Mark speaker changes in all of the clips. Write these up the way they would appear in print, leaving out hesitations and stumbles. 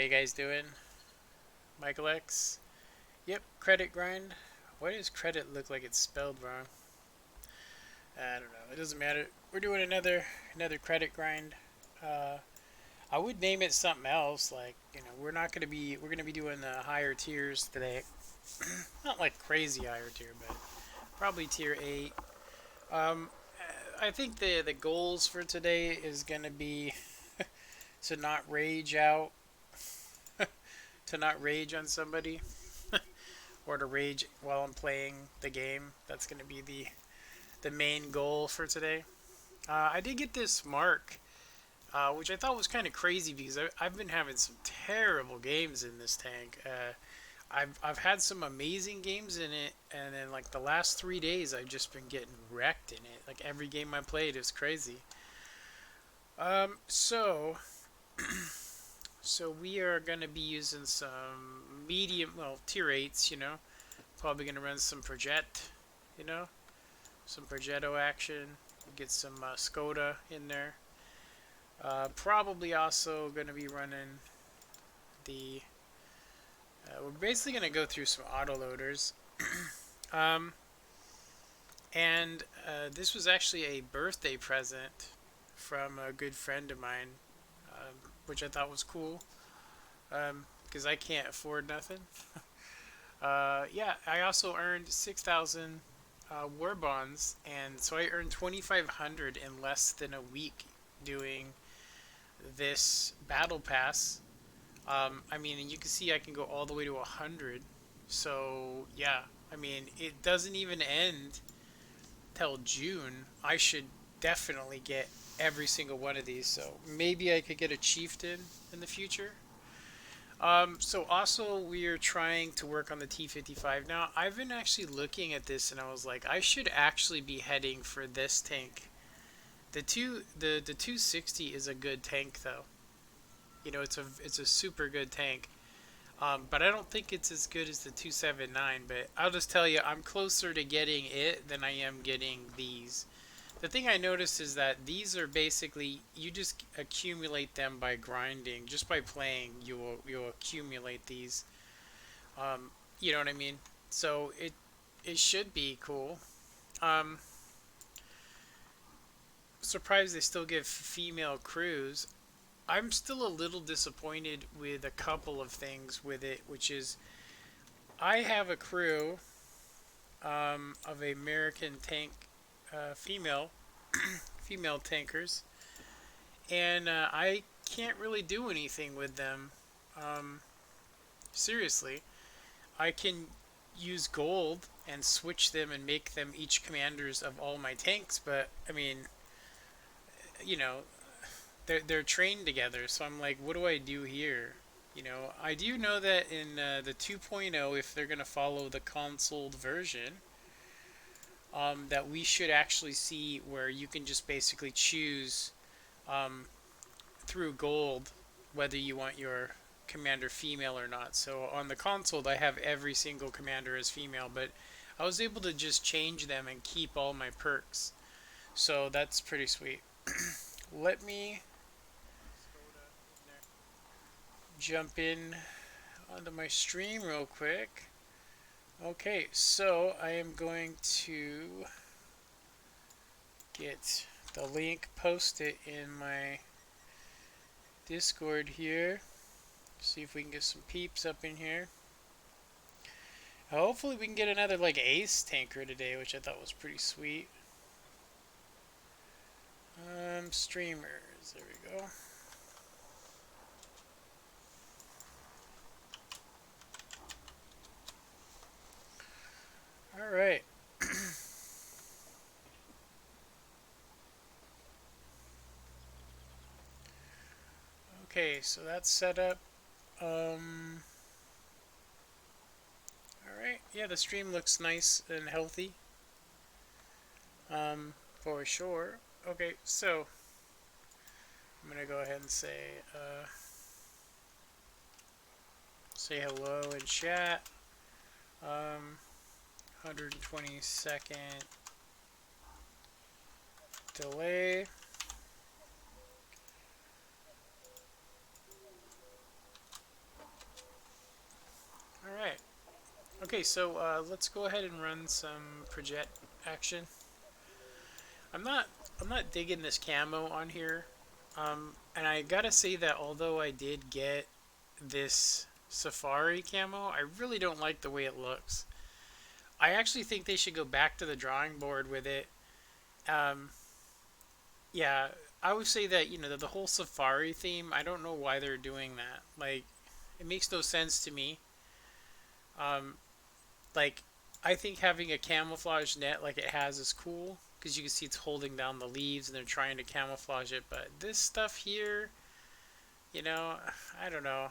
Speaker 1: you guys doing? Michael X? Yep, credit grind. Why does credit look like it's spelled wrong? I don't know. It doesn't matter. We're doing another credit grind. Uh, I would name it something else. Like we're gonna be doing the higher tiers today. Not like crazy higher tier, but probably tier 8. Um, I think the goals for today is gonna be to not rage out, to not rage on somebody, or to rage while I'm playing the game. That's gonna be the main goal for today. I did get this mark, which I thought was kind of crazy because I've been having some terrible games in this tank. I've had some amazing games in it, and then like the last 3 days, I've just been getting wrecked in it. Like every game I played is crazy. Um, so so we are gonna be using some medium, well, tier 8s. Probably gonna run some project, you know, some progetto action. Get some Skoda in there. Probably also gonna be running the. We're basically gonna go through some autoloaders. Um, and this was actually a birthday present from a good friend of mine, which I thought was cool because I can't afford nothing. Yeah, I also earned 6,000 war bonds, and so I earned 2,500 in less than a week doing this battle pass. I mean, and you can see I can go all the way to 100. So yeah, I mean, it doesn't even end till June. I should definitely get every single one of these. So maybe I could get a chieftain in the future. So also we are trying to work on the T55. Now I've been actually looking at this and I was like, I should actually be heading for this tank. The 260 is a good tank though. It's a super good tank. But I don't think it's as good as the 279. But I'll just tell you, I'm closer to getting it than I am getting these. The thing I noticed is that these are basically you just accumulate them by grinding, just by playing. You'll accumulate these. You know what I mean? So it should be cool. Um, Surprised they still give female crews. I'm still a little disappointed with a couple of things with it, which is I have a crew of American tank female female tankers, and I can't really do anything with them. Um, Seriously, I can use gold and switch them and make them each commanders of all my tanks, but I mean, you know, they're trained together, so I'm like, what do I do here? I do know that in the 2.0, if they're gonna follow the console version, that we should actually see where you can just basically choose um, through gold whether you want your commander female or not. So on the console, I have every single commander as female, but I was able to just change them and keep all my perks. So that's pretty sweet. Let me jump in onto my stream real quick. Okay, so I am going to get the link posted in my Discord here. See if we can get some peeps up in here. Hopefully we can get another like ace tanker today, which I thought was pretty sweet. Streamers, there we go. All right. Okay, so that's set up. All right. Yeah, the stream looks nice and healthy. For sure. Okay, so I'm gonna go ahead and say hello in chat. 120-second delay. Okay, so let's go ahead and run some project action. I'm not I'm not digging this camo on here. And I gotta say that although I did get this safari camo, I really don't like the way it looks. I actually think they should go back to the drawing board with it. Um, yeah, I would say that, the whole safari theme, I don't know why they're doing that. Like, it makes no sense to me. Um, like, I think having a camouflage net like it has is cool because you can see it's holding down the leaves and they're trying to camouflage it. But this stuff here, you know, I don't know.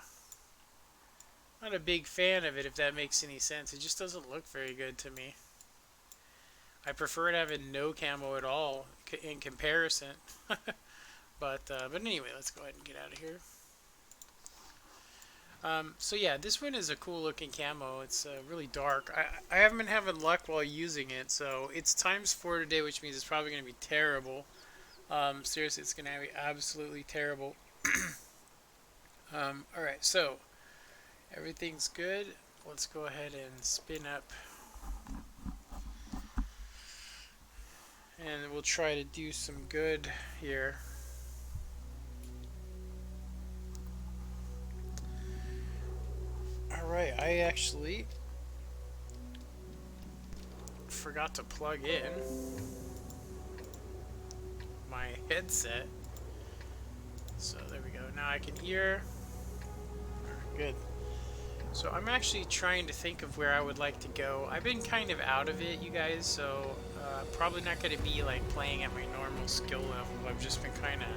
Speaker 1: I'm not a big fan of it if that makes any sense. It just doesn't look very good to me. I prefer it having no camo at all in comparison. But anyway, let's go ahead and get out of here. So yeah, this one is a cool looking camo. It's really dark. I haven't been having luck while using it, so it's ×4 today, which means it's probably going to be terrible. Seriously, it's going to be absolutely terrible. Alright, so everything's good. Let's go ahead and spin up. And we'll try to do some good here. Alright, I actually forgot to plug in my headset. So there we go. Now I can hear. Good. So I'm actually trying to think of where I would like to go. I've been kind of out of it, you guys, so probably not going to be like playing at my normal skill level. I've just been kind of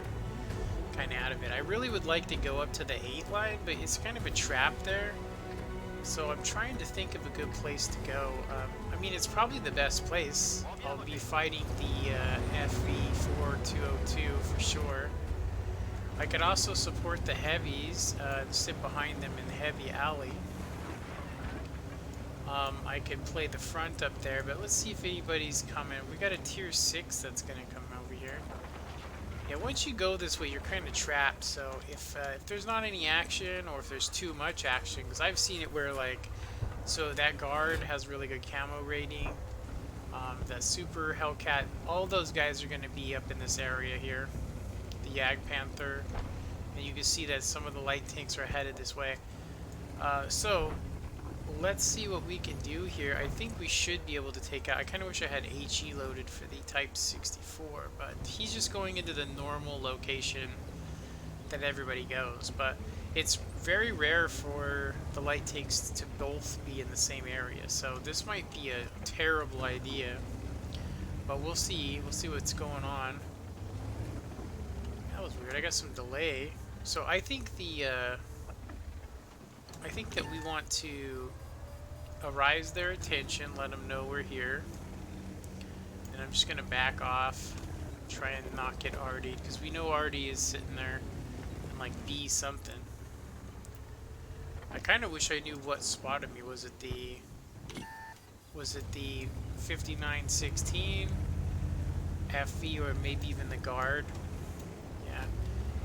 Speaker 1: out of it. I really would like to go up to the 8 line, but it's kind of a trap there. So I'm trying to think of a good place to go. I mean, it's probably the best place. I'll be fighting the FV4202 for sure. I could also support the heavies and sit behind them in the heavy alley. I could play the front up there, but let's see if anybody's coming. We got a tier 6 that's going to come over here. Yeah, once you go this way, you're kind of trapped. So if there's not any action, or if there's too much action, because I've seen it where like, so that guard has really good camo rating. That super Hellcat, all those guys are going to be up in this area here. The Yag Panther, and you can see that some of the light tanks are headed this way. So let's see what we can do here. I think we should be able to take out. I kind of wish I had HE loaded for the Type 64, but he's just going into the normal location that everybody goes. But it's very rare for the light tanks to both be in the same area, so this might be a terrible idea. But we'll see. We'll see what's going on. That was weird. I got some delay. So I think I think that we want to arouse their attention, let them know we're here. And I'm just gonna back off, try and not get Artie, because we know Artie is sitting there and like B something. I kind of wish I knew what spotted me. Was it the 5916 FV, or maybe even the guard? Yeah,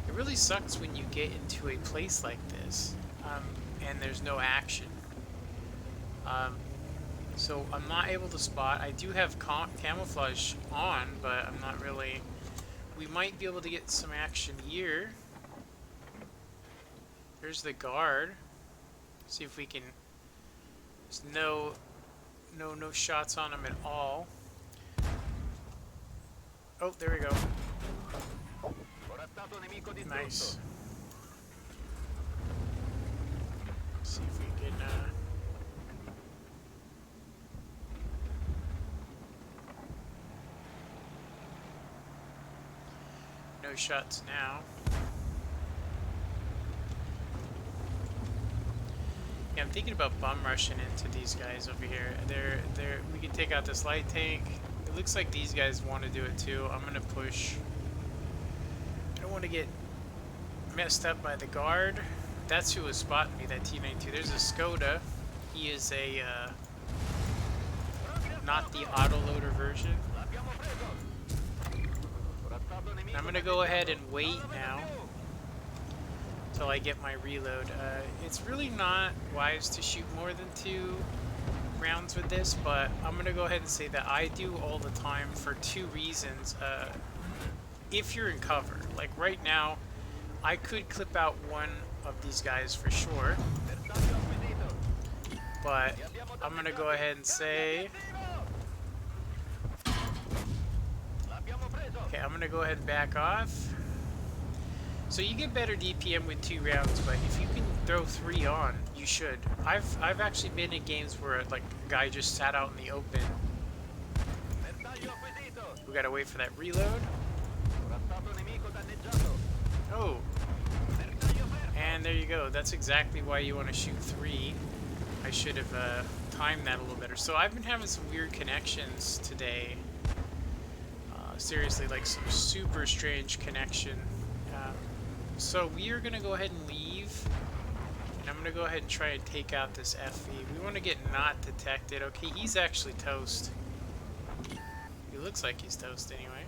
Speaker 1: it really sucks when you get into a place like this and there's no action. So I'm not able to spot. I do have camouflage on, but I'm not really. We might be able to get some action here. There's the guard. See if we can. There's no shots on him at all. Oh, there we go. Nice. See if we can. No shots now. Yeah, I'm thinking about bum rushing into these guys over here. We can take out this light tank. It looks like these guys want to do it too. I'm gonna push. I don't want to get messed up by the guard. That's who was spotting me, that T92. There's a Skoda. He is a not the autoloader version. I'm gonna go ahead and wait now until I get my reload. It's really not wise to shoot more than 2. rounds with this, but I'm gonna go ahead and say that I do all the time for two reasons. If you're in cover, like right now, I could clip out one of these guys for sure, but I'm gonna go ahead and say, okay, I'm gonna go ahead and back off. So you get better DPM with 2 rounds, but if you can throw 3 on, you should. I've actually been in games where like a guy just sat out in the open. We gotta wait for that reload. Oh. And there you go. That's exactly why you want to shoot 3. I should have timed that a little better. So I've been having some weird connections today. Seriously, like some super strange connection. So we are going to go ahead and leave. And I'm going to go ahead and try and take out this FV. We want to get not detected. Okay, he's actually toast. He looks like he's toast anyway.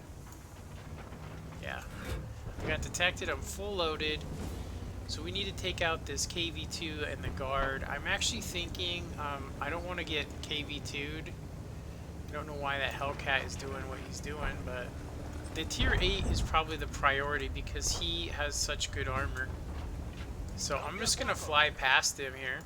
Speaker 1: Yeah. I got detected. I'm full loaded. So we need to take out this KV2 and the guard. I'm actually thinking I don't want to get KV2'd. I don't know why that Hellcat is doing what he's doing, but the tier 8 is probably the priority because he has such good armor. So I'm just going to fly past him here.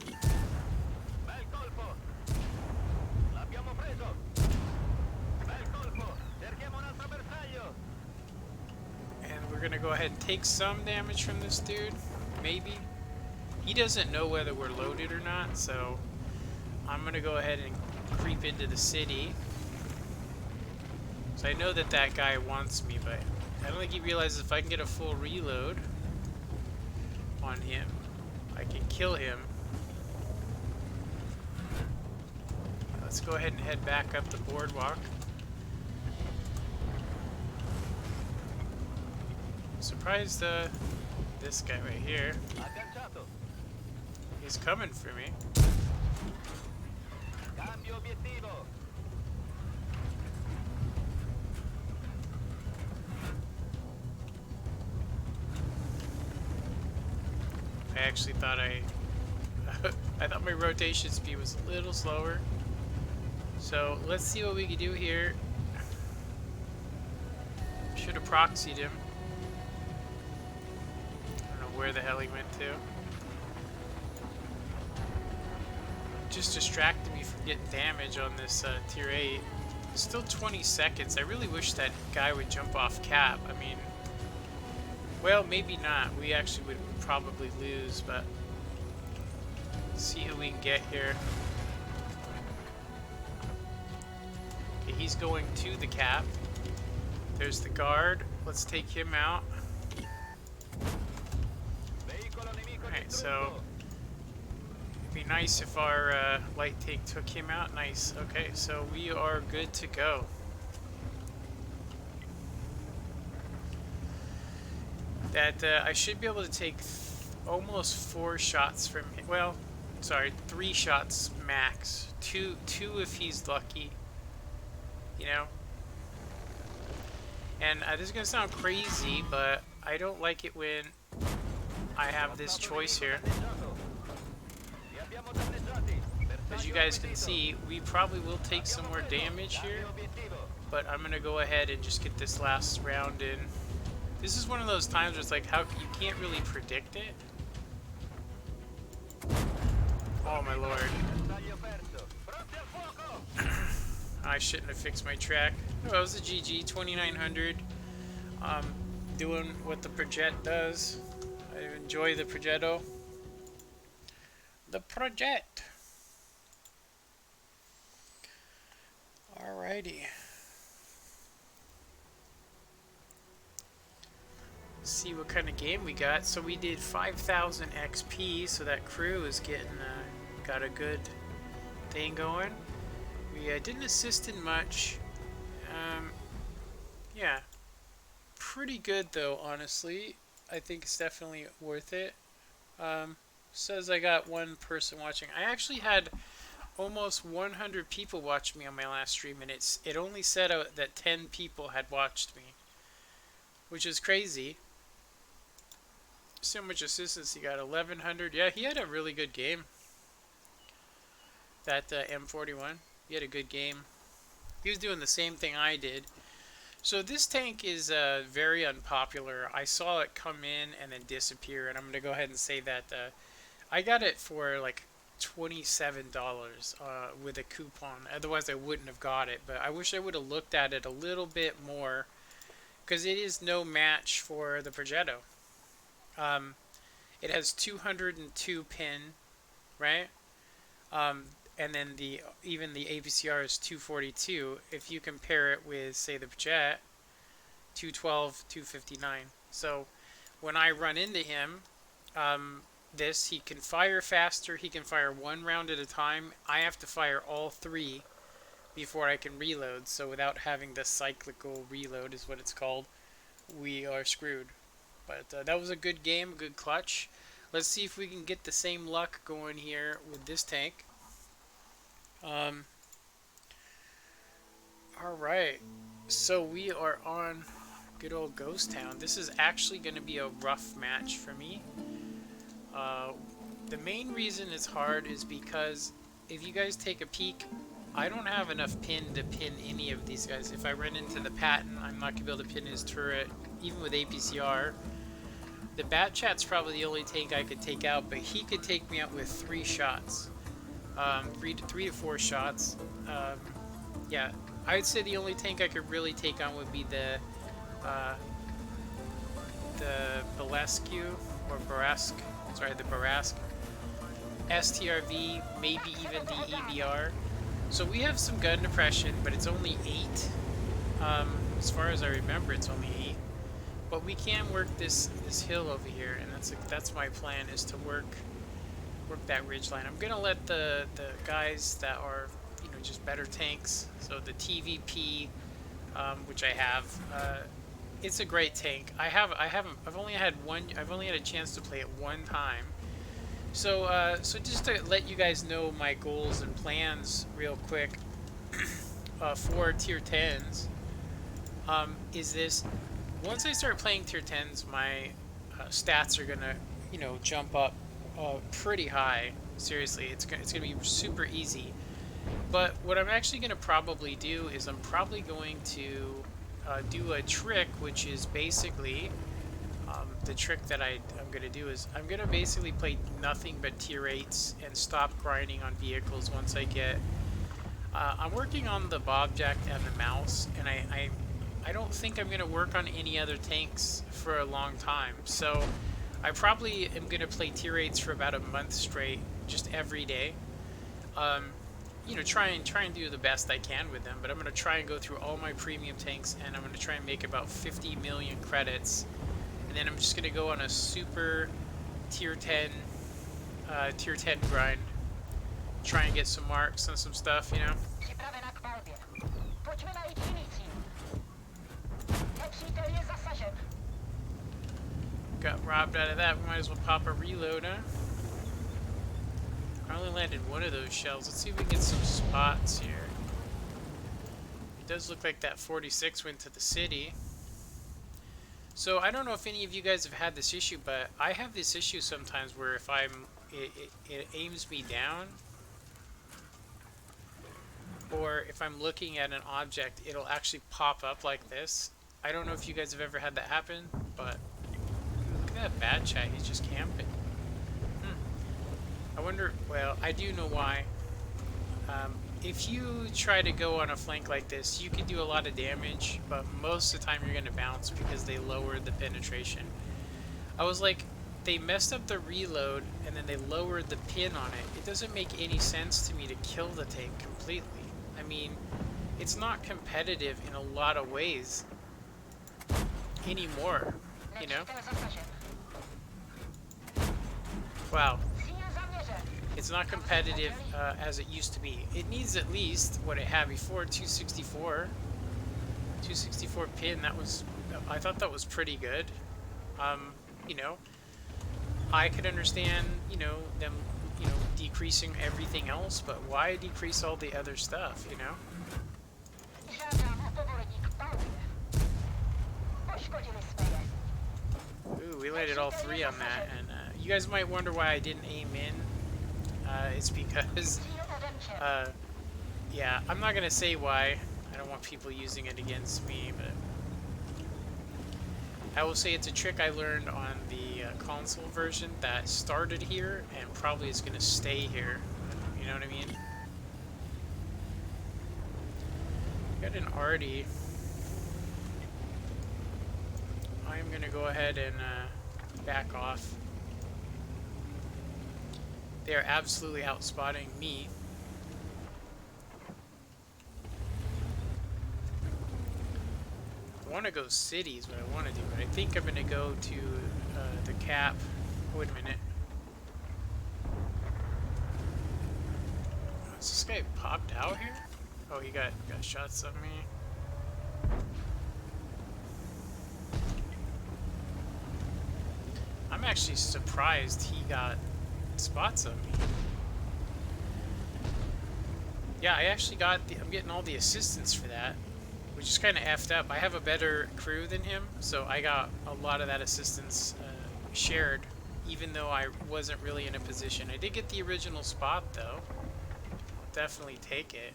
Speaker 1: And we're going to go ahead and take some damage from this dude. Maybe. He doesn't know whether we're loaded or not, so I'm going to go ahead and creep into the city. So I know that that guy wants me, but I don't think he realizes if I can get a full reload on him, I can kill him. Let's go ahead and head back up the boardwalk. I'm surprised this guy right here, he's coming for me. I actually thought I thought my rotation speed was a little slower. So let's see what we can do here. Should have proxied him. I don't know where the hell he went to. Just distracted me from getting damage on this tier 8. Still 20 seconds. I really wish that guy would jump off cap. I mean, well, maybe not. We actually would probably lose, but let's see who we can get here. Okay, he's going to the cap. There's the guard. Let's take him out. Alright, so it'd be nice if our light tank took him out. Nice. Okay, so we are good to go. That I should be able to take almost 4 shots from him. Well, sorry, 3 shots max. Two if he's lucky. You know? And this is going to sound crazy, but I don't like it when I have this choice here. As you guys can see, we probably will take some more damage here, but I'm going to go ahead and just get this last round in. This is one of those times where it's like, how you can't really predict it. Oh my lord. I shouldn't have fixed my track. Oh, that was a GG, 2900. Doing what the project does. I enjoy the progetto. The project. Alrighty. See what kind of game we got. So we did 5,000 XP, so that crew is getting got a good thing going. We didn't assist in much. Yeah, pretty good though, honestly. I think it's definitely worth it. Says I got 1 person watching. I actually had almost 100 people watch me on my last stream, and it only said that 10 people had watched me, which is crazy. So much assistance. He got 1,100. Yeah, he had a really good game. that M41. He had a good game. He was doing the same thing I did. So this tank is very unpopular. I saw it come in and then disappear, and I'm gonna go ahead and say that I got it for like $27 with a coupon. Otherwise, I wouldn't have got it. But I wish I would have looked at it a little bit more because it is no match for the Progetto. Um, it has 202 pin, right? Um, and then even the APCR is 242. If you compare it with, say, the Jet, 212, 259. So when I run into him, he can fire faster. He can fire one round at a time. I have to fire all three before I can reload. So without having the cyclical reload, is what it's called, we are screwed. But that was a good game, a good clutch. Let's see if we can get the same luck going here with this tank. Alright, so we are on good old Ghost Town. This is actually going to be a rough match for me. The main reason it's hard is because if you guys take a peek, I don't have enough pin to pin any of these guys. If I run into the Patton, I'm not going to be able to pin his turret, even with APCR. The Bat Chat's probably the only tank I could take out, but he could take me out with 3 shots. Three to four shots. Yeah, I'd say the only tank I could really take on would be the Balescu, or Barask. Sorry, the Barask. STRV, maybe even the EBR. So we have some gun depression, but it's only 8. As far as I remember, it's only 8. But we can work this hill over here, and that's my plan, is to work that ridge line. I'm gonna let the guys that are, you know, just better tanks. So the TVP, which I have, it's a great tank. I've only had a chance to play it one time. So so just to let you guys know my goals and plans real quick for tier 10s, is this: once I start playing tier 10s, my stats are gonna, you know, jump up pretty high. Seriously, it's gonna be super easy. But what I'm actually gonna probably do is I'm probably going to do a trick, which is basically the trick that I'm gonna do is I'm gonna basically play nothing but tier 8s and stop grinding on vehicles once I get. I'm working on the Bobjack and the Mouse, and I don't think I'm gonna work on any other tanks for a long time. So I probably am gonna play tier 8s for about a month straight, just every day. You know, try and do the best I can with them. But I'm gonna try and go through all my premium tanks, and I'm gonna try and make about 50 million credits, and then I'm just gonna go on a super tier 10 grind, try and get some marks and some stuff, you know. Got robbed out of that. We might as well pop a reload, huh? I only landed one of those shells. Let's see if we can get some spots here. It does look like that 46 went to the city. So I don't know if any of you guys have had this issue, but I have this issue sometimes where if it aims me down, or if I'm looking at an object, it'll actually pop up like this. I don't know if you guys have ever had that happen, but look at that bad chat. He's just camping. I wonder, well, I do know why. If you try to go on a flank like this, you can do a lot of damage, but most of the time you're going to bounce because they lowered the penetration. I was like, they messed up the reload and then they lowered the pin on it. It doesn't make any sense to me to kill the tank completely. I mean, it's not competitive in a lot of ways anymore, you know? Wow. It's not competitive as it used to be. It needs at least what it had before, 264 pin. I thought that was pretty good. You know, I could understand, you know, them, you know, decreasing everything else, but why decrease all the other stuff, you know? Ooh, we landed all 3 on that, and you guys might wonder why I didn't aim in. It's because Yeah, I'm not gonna say why. I don't want people using it against me, but I will say it's a trick I learned on the console version that started here and probably is gonna stay here. You know what I mean? Got an arty. I'm gonna go ahead and back off. They are absolutely outspotting me. I want to go cities, what I want to do, but I think I'm gonna go to the cap. Wait a minute. Is this guy popped out here? Oh, he got shots of me. I'm actually surprised he got spots of me. Yeah, I actually got I'm getting all the assistance for that, which is kind of effed up. I have a better crew than him, so I got a lot of that assistance shared, even though I wasn't really in a position. I did get the original spot, though. I'll definitely take it.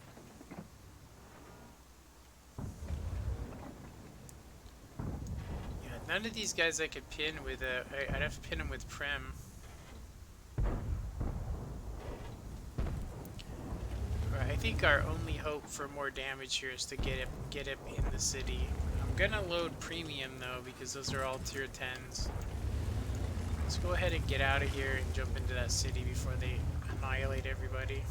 Speaker 1: Yeah, none of these guys I could pin with I'd have to pin them with Prem. I think our only hope for more damage here is to get him in the city. I'm gonna load premium though because those are all tier 10s. Let's go ahead and get out of here and jump into that city before they annihilate everybody.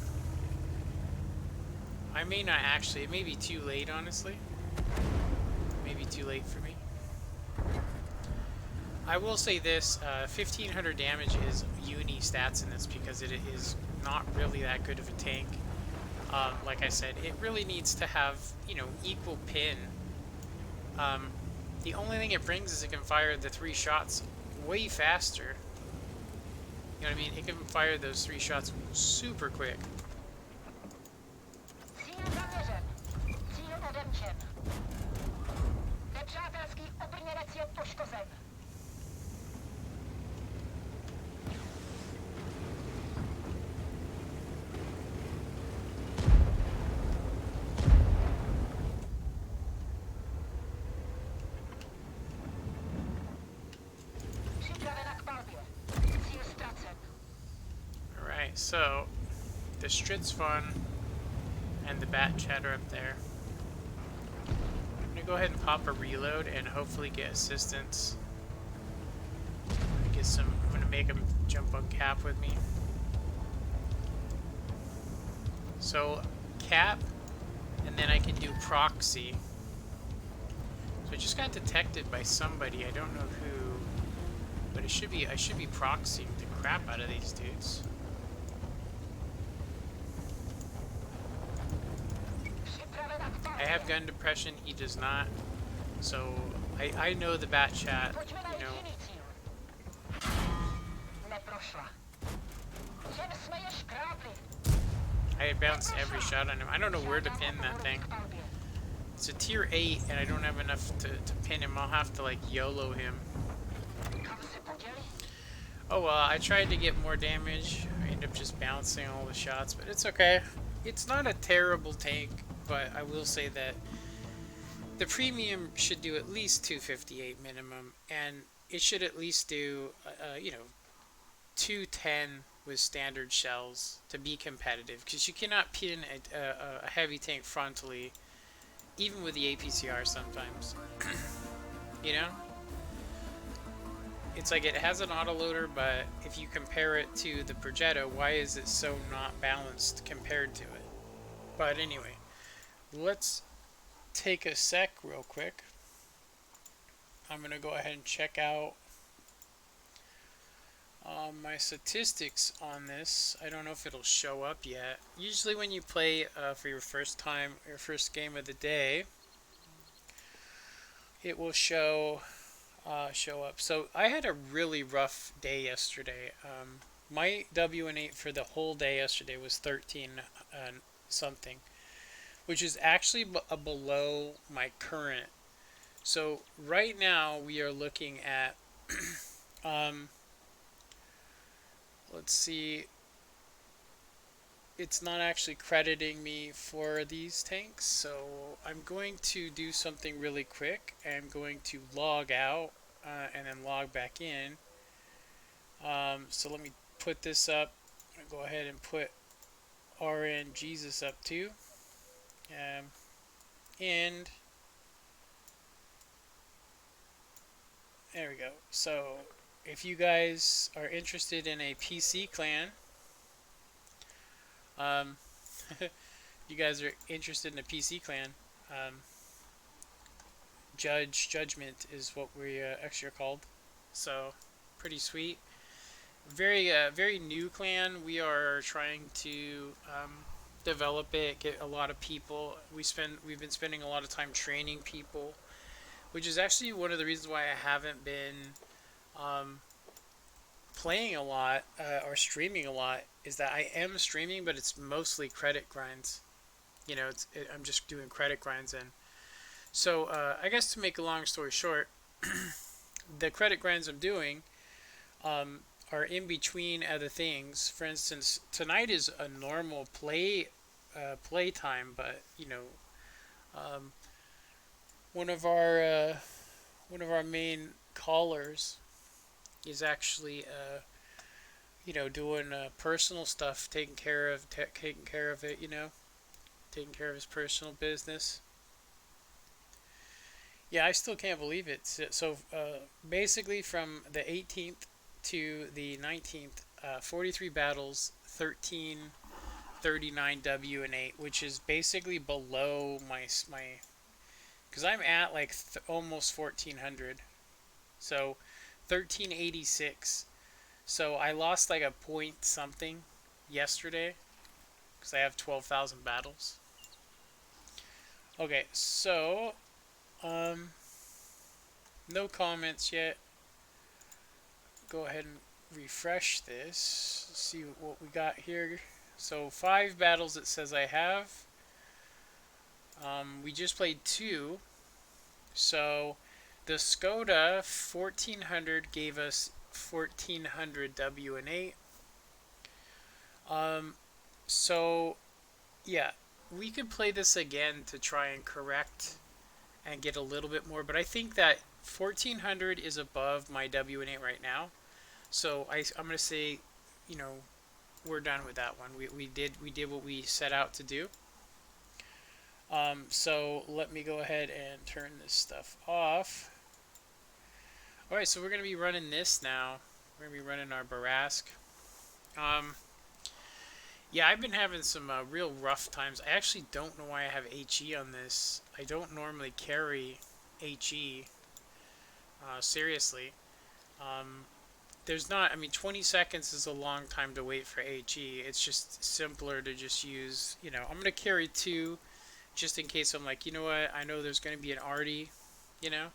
Speaker 1: I may not actually, it may be too late honestly. Maybe too late for me. I will say this, 1500 damage is uni stats in this because it is not really that good of a tank. Like I said, it really needs to have, you know, equal pin. The only thing it brings is it can fire the 3 shots way faster. You know what I mean? It can fire those 3 shots super quick. Alright, so the Strit's fun and the Bat Chatter up there. I'm gonna go ahead and pop a reload and hopefully get assistance. I'm gonna make him jump on cap with me. So cap, and then I can do proxy. So I just got detected by somebody. I don't know who, but I should be proxying the crap out of these dudes. I have gun depression, he does not. So I know the bat chat, you know. I bounced every shot on him. I don't know where to pin that thing. It's a tier 8 and I don't have enough to pin him. I'll have to like YOLO him. Oh well, I tried to get more damage. I ended up just bouncing all the shots, but it's okay. It's not a terrible tank, but I will say that the premium should do at least 258 minimum, and it should at least do, you know, 210 with standard shells to be competitive, because you cannot pin a heavy tank frontally, even with the APCR sometimes. You know? It's like it has an autoloader, but if you compare it to the Progetto, why is it so not balanced compared to it? But anyway, let's take a sec real quick. I'm going to go ahead and check out my statistics on this. I don't know if it'll show up yet. Usually when you play for your first time, your first game of the day, it will show up. So I had a really rough day yesterday. My WN8 for the whole day yesterday was 13 something, which is actually below my current. So right now we are looking at let's see, it's not actually crediting me for these tanks. So I'm going to do something really quick. I'm going to log out and then log back in. So let me put this up. I'll go ahead and put RN Jesus up too. Um, and there we go. So if you guys are interested in a PC clan, um, you guys are interested in a PC clan, um, Judgment is what we actually are called. So pretty sweet. Very new clan. We are trying to develop it, get a lot of people. We've been spending a lot of time training people, which is actually one of the reasons why I haven't been um, playing a lot or streaming a lot. Is that I am streaming, but it's mostly credit grinds. I'm just doing credit grinds, and so I guess to make a long story short, the credit grinds I'm doing um, are in between other things. For instance, tonight is a normal play time, but um, one of our uh, one of our main callers is actually doing personal stuff, taking care of it, taking care of his personal business. Yeah, I still can't believe it. So basically, from the 18th to the 19th, 43 battles, 13 39 W and 8, which is basically below my because I'm at like almost 1400. So 1386. So I lost like a point something yesterday because I have 12,000 battles. Okay, so um no comments yet. Go ahead and refresh this. See what we got here. So 5 battles it says I have. We just played 2. So the Skoda 1400 gave us 1400 W and 8. Um, so yeah, we could play this again to try and correct and get a little bit more, but I think that 1400 is above my W and 8 right now. So I'm gonna say, you know, we're done with that one. We did what we set out to do. So let me go ahead and turn this stuff off. Alright, so we're going to be running this now. We're going to be running our Barask. Yeah, I've been having some real rough times. I actually don't know why I have HE on this. I don't normally carry HE. Seriously. Um, there's not, I mean, 20 seconds is a long time to wait for HE. It's just simpler to just use, I'm going to carry 2 just in case I'm like, you know what, I know there's going to be an arty, you know.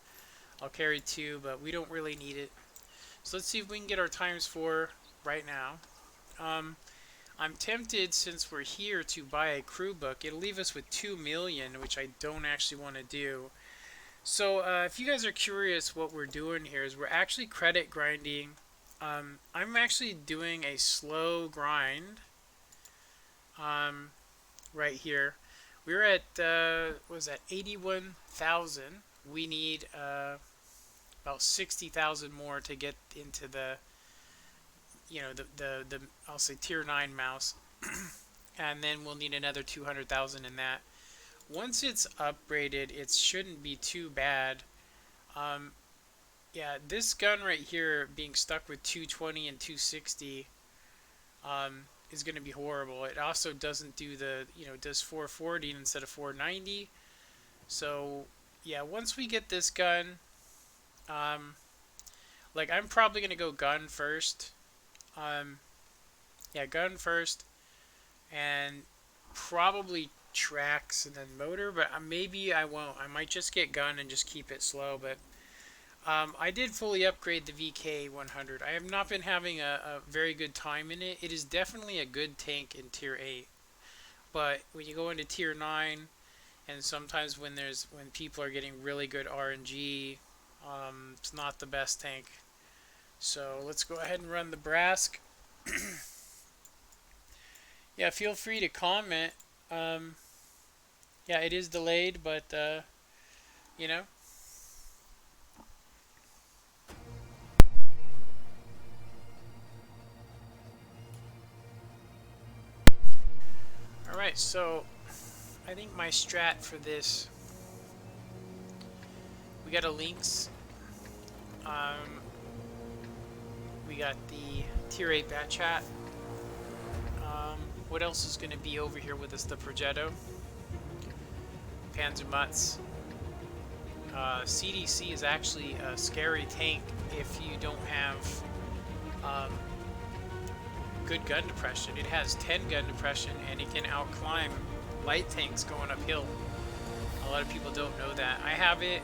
Speaker 1: I'll carry 2, but we don't really need it. So let's see if we can get our times 4 right now. I'm tempted, since we're here, to buy a crew book. It'll leave us with 2 million, which I don't actually want to do. So if you guys are curious, what we're doing here is we're actually credit grinding. I'm actually doing a slow grind right here. We're at, what was that, 81,000. We need about 60,000 more to get into the, the I'll say tier 9 mouse. And then we'll need another 200,000 in that. Once it's upgraded, it shouldn't be too bad. Yeah, this gun right here being stuck with 220 and 260 is going to be horrible. It also doesn't do does 440 instead of 490. So yeah, once we get this gun, like I'm probably going to go gun first. Yeah, gun first, and probably tracks and then motor, but maybe I won't. I might just get gun and just keep it slow, but I did fully upgrade the VK100. I have not been having a very good time in it. It is definitely a good tank in tier 8, but when you go into tier 9, and sometimes when people are getting really good RNG, it's not the best tank. So let's go ahead and run the Brask. Yeah, feel free to comment. Um, yeah, it is delayed, but you know. All right, so I think my strat for this, we got a links. Um, we got the tier 8 bat chat. What else is going to be over here with us? The Progetto, Panzer Mutts. CDC is actually a scary tank if you don't have um, good gun depression. It has 10 gun depression and it can outclimb light tanks going uphill. A lot of people don't know that. I have it.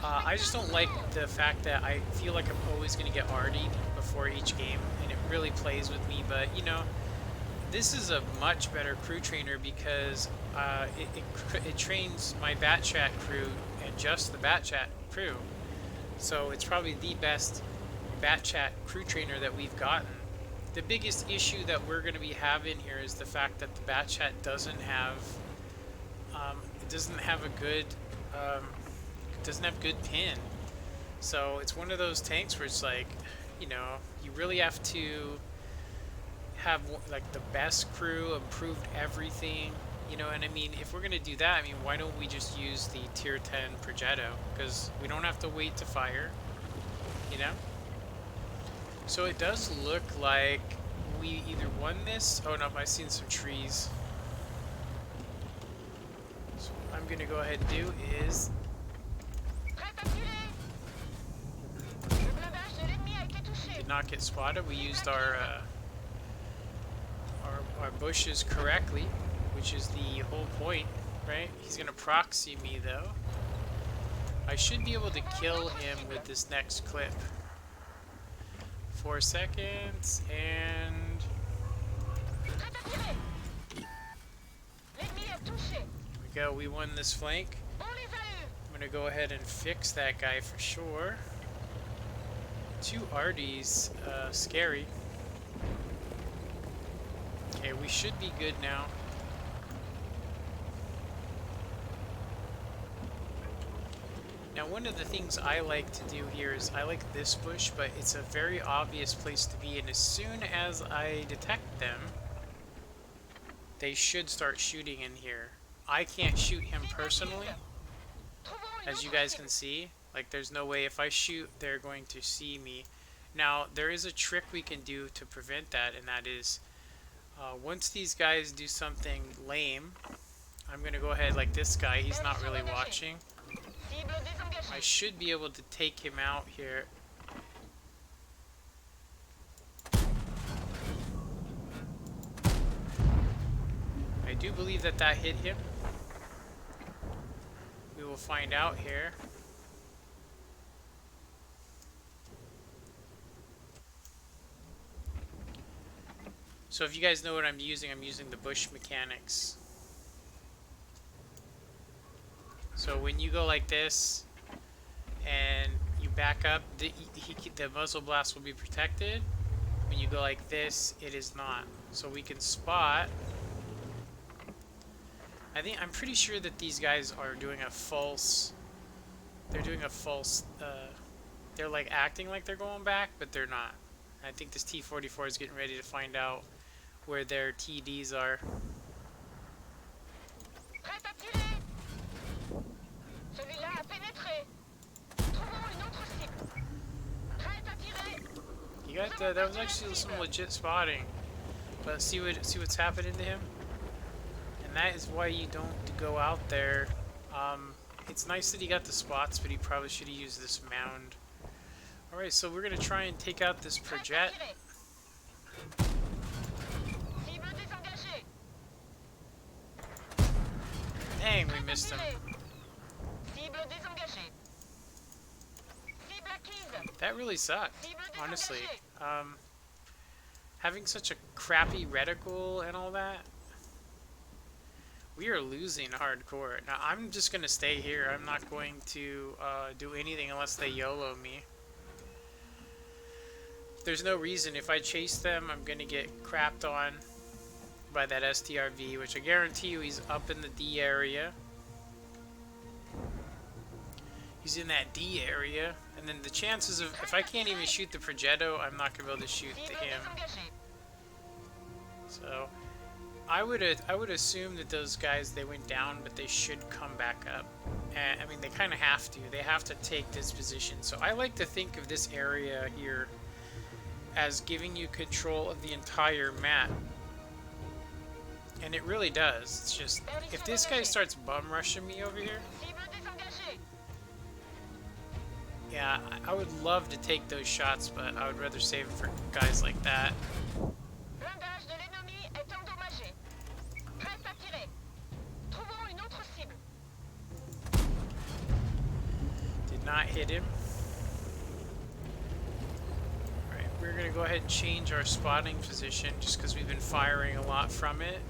Speaker 1: I just don't like the fact that I feel like I'm always going to get RD'd before each game, and it really plays with me. But, you know, this is a much better crew trainer because it trains my bat chat crew and just the bat chat crew. So it's probably the best bat chat crew trainer that we've gotten. The biggest issue that we're going to be having here is the fact that the bat chat doesn't have a good doesn't have good pin. So it's one of those tanks where it's like, you know, you really have to have like the best crew, improved everything, you know. And I mean, if we're gonna do that, I mean, why don't we just use the tier 10 Progetto? Because we don't have to wait to fire, you know. So it does look like we either won this. Oh no, I've seen some trees. So what I'm gonna go ahead and do is did not get spotted. We used our bushes correctly, which is the whole point, right? He's gonna proxy me though. I should be able to kill him with this next clip. 4 seconds, and here we go. We won this flank. I'm gonna go ahead and fix that guy for sure. 2 RDs, scary. Okay, we should be good now. Now, one of the things I like to do here is I like this bush, but it's a very obvious place to be, and as soon as I detect them, they should start shooting in here. I can't shoot him personally, as you guys can see. Like, there's no way if I shoot, they're going to see me. Now, there is a trick we can do to prevent that, and that is, once these guys do something lame, I'm going to go ahead like this guy. He's not really watching. I should be able to take him out here. I do believe that that hit him. We will find out here. So if you guys know what I'm using the bush mechanics. So when you go like this and you back up, the muzzle blast will be protected. When you go like this, it is not. So we can spot. I'm pretty sure that these guys are doing a false. They're doing a false. They're like acting like they're going back, but they're not. I think this T-44 is getting ready to find out where their TDs are. You got that was actually some legit spotting. But see what's happening to him, and that is why you don't go out there. It's nice that he got the spots, but he probably should have used this mound. All right, so we're gonna try and take out this Projet. Dang, we missed him. That really sucked, honestly. Having such a crappy reticle and all that. We are losing hardcore. Now, I'm just going to stay here. I'm not going to do anything unless they YOLO me. There's no reason. If I chase them, I'm going to get crapped on by that STRV, which I guarantee you he's up in the D area. He's in that D area, and then the chances of, if I can't even shoot the Progetto, I'm not gonna be able to shoot to him. So I would assume that those guys, they went down, but they should come back up. And, I mean, they kind of have to. They have to take this position. So I like to think of this area here as giving you control of the entire map. And it really does. It's just, if this guy starts bum rushing me over here, yeah, I would love to take those shots, but I would rather save it for guys like that. Did not hit him. Alright, we're going to go ahead and change our spotting position just because we've been firing a lot from it.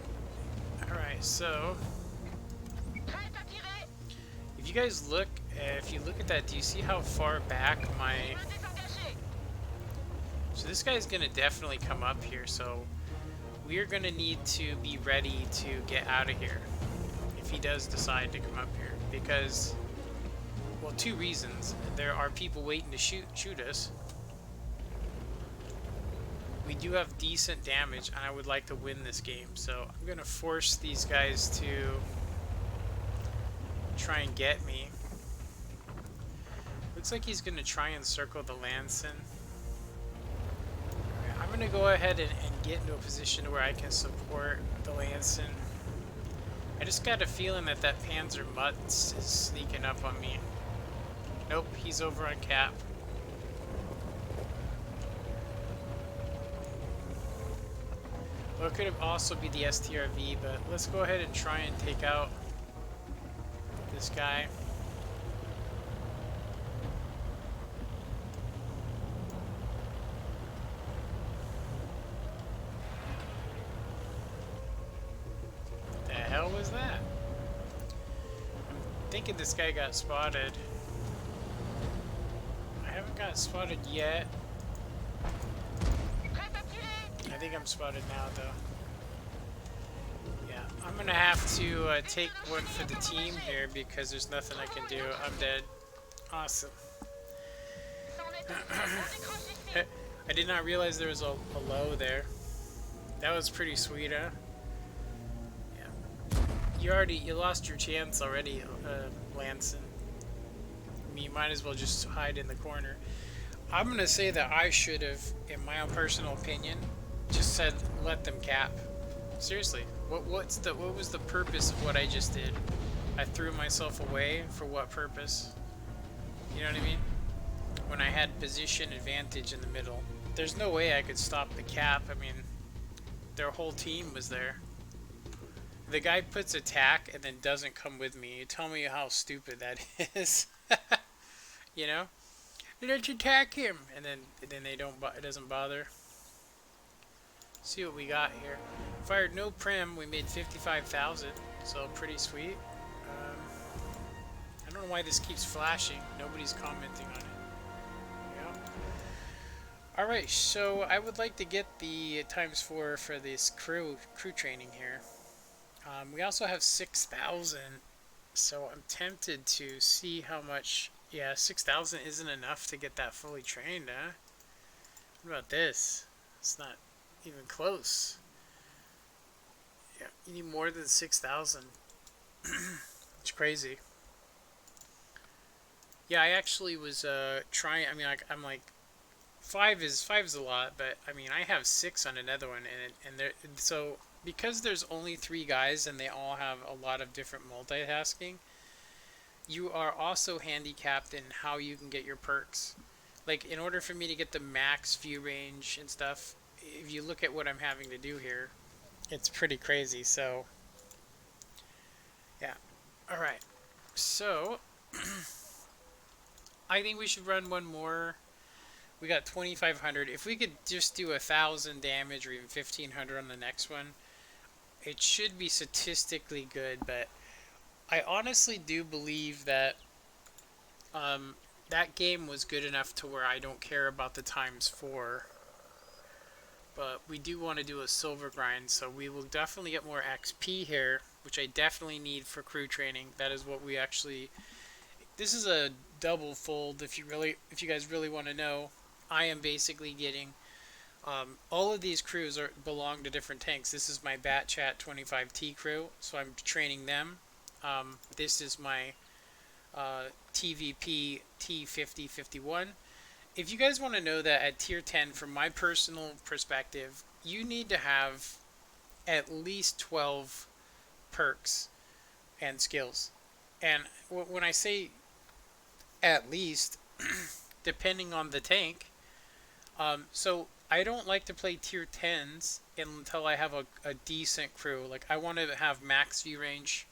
Speaker 1: Alright, so if you guys look, if you look at that, do you see how far back my... So this guy's going to definitely come up here, so we're going to need to be ready to get out of here if he does decide to come up here, because, well, two reasons. There are people waiting to shoot us. We do have decent damage, and I would like to win this game, so I'm going to force these guys to try and get me. Looks like he's going to try and circle the Lanson. Right, I'm going to go ahead and get into a position where I can support the Lanson. I just got a feeling that that Panzer Mutz is sneaking up on me. Nope, he's over on cap. Well, it could also be the STRV, but let's go ahead and try and take out this guy. What the hell was that? I'm thinking this guy got spotted. I haven't got spotted yet. I think I'm spotted now, though. Yeah, I'm gonna have to take one for the team here because there's nothing I can do. I'm dead. Awesome. I did not realize there was a low there. That was pretty sweet, huh? Yeah. You lost your chance already, Lanson. I mean, you might as well just hide in the corner. I'm gonna say that I should have, in my own personal opinion, just said let them cap. Seriously, what was the purpose of what I just did? I threw myself away for what purpose? You know what I mean? When I had position advantage in the middle, there's no way I could stop the cap. I mean, their whole team was there. The guy puts attack and then doesn't come with me. You tell me how stupid that is. You know? Let's attack him, and then they don't. It doesn't bother. See what we got here. Fired no prim. We made 55,000, so pretty sweet. I don't know why this keeps flashing. Nobody's commenting on it. Yeah. All right, so I would like to get the ×4 for this crew training here. We also have 6,000, so I'm tempted to see how much. Yeah, 6,000 isn't enough to get that fully trained, huh? What about this? It's not even close. Yeah, you need more than 6,000. It's crazy. Yeah, I actually was trying. I mean, I'm like, five is a lot, but I mean, I have 6 on another one, and so because there's only 3 guys and they all have a lot of different multitasking, you are also handicapped in how you can get your perks. Like, in order for me to get the max view range and stuff, if you look at what I'm having to do here, it's pretty crazy. So yeah. Alright, so I think we should run one more. We got 2,500. If we could just do 1,000 damage or even 1,500 on the next one, it should be statistically good. But I honestly do believe that that game was good enough to where I don't care about the ×4. but we do want to do a silver grind, so we will definitely get more XP here, which I definitely need for crew training. That is what we actually. This is a double fold. If you guys really want to know, I am basically getting. All of these crews belong to different tanks. This is my Bat Chat 25T crew, so I'm training them. This is my TVP T5051. If you guys want to know that at tier 10, from my personal perspective, you need to have at least 12 perks and skills. And when I say at least, depending on the tank, so I don't like to play tier 10s until I have a decent crew. Like, I want to have max view range.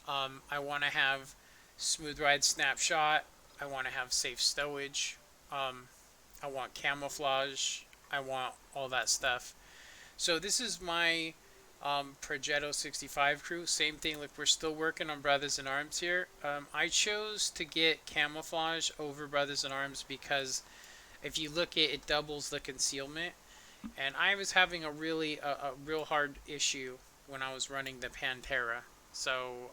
Speaker 1: I want to have smooth ride snapshot. I want to have safe stowage. I want camouflage. I want all that stuff. So this is my Progetto 65 crew. Same thing, like we're still working on Brothers in Arms here. I chose to get camouflage over Brothers in Arms because if you look at it, it doubles the concealment. And I was having a real hard issue when I was running the Pantera. So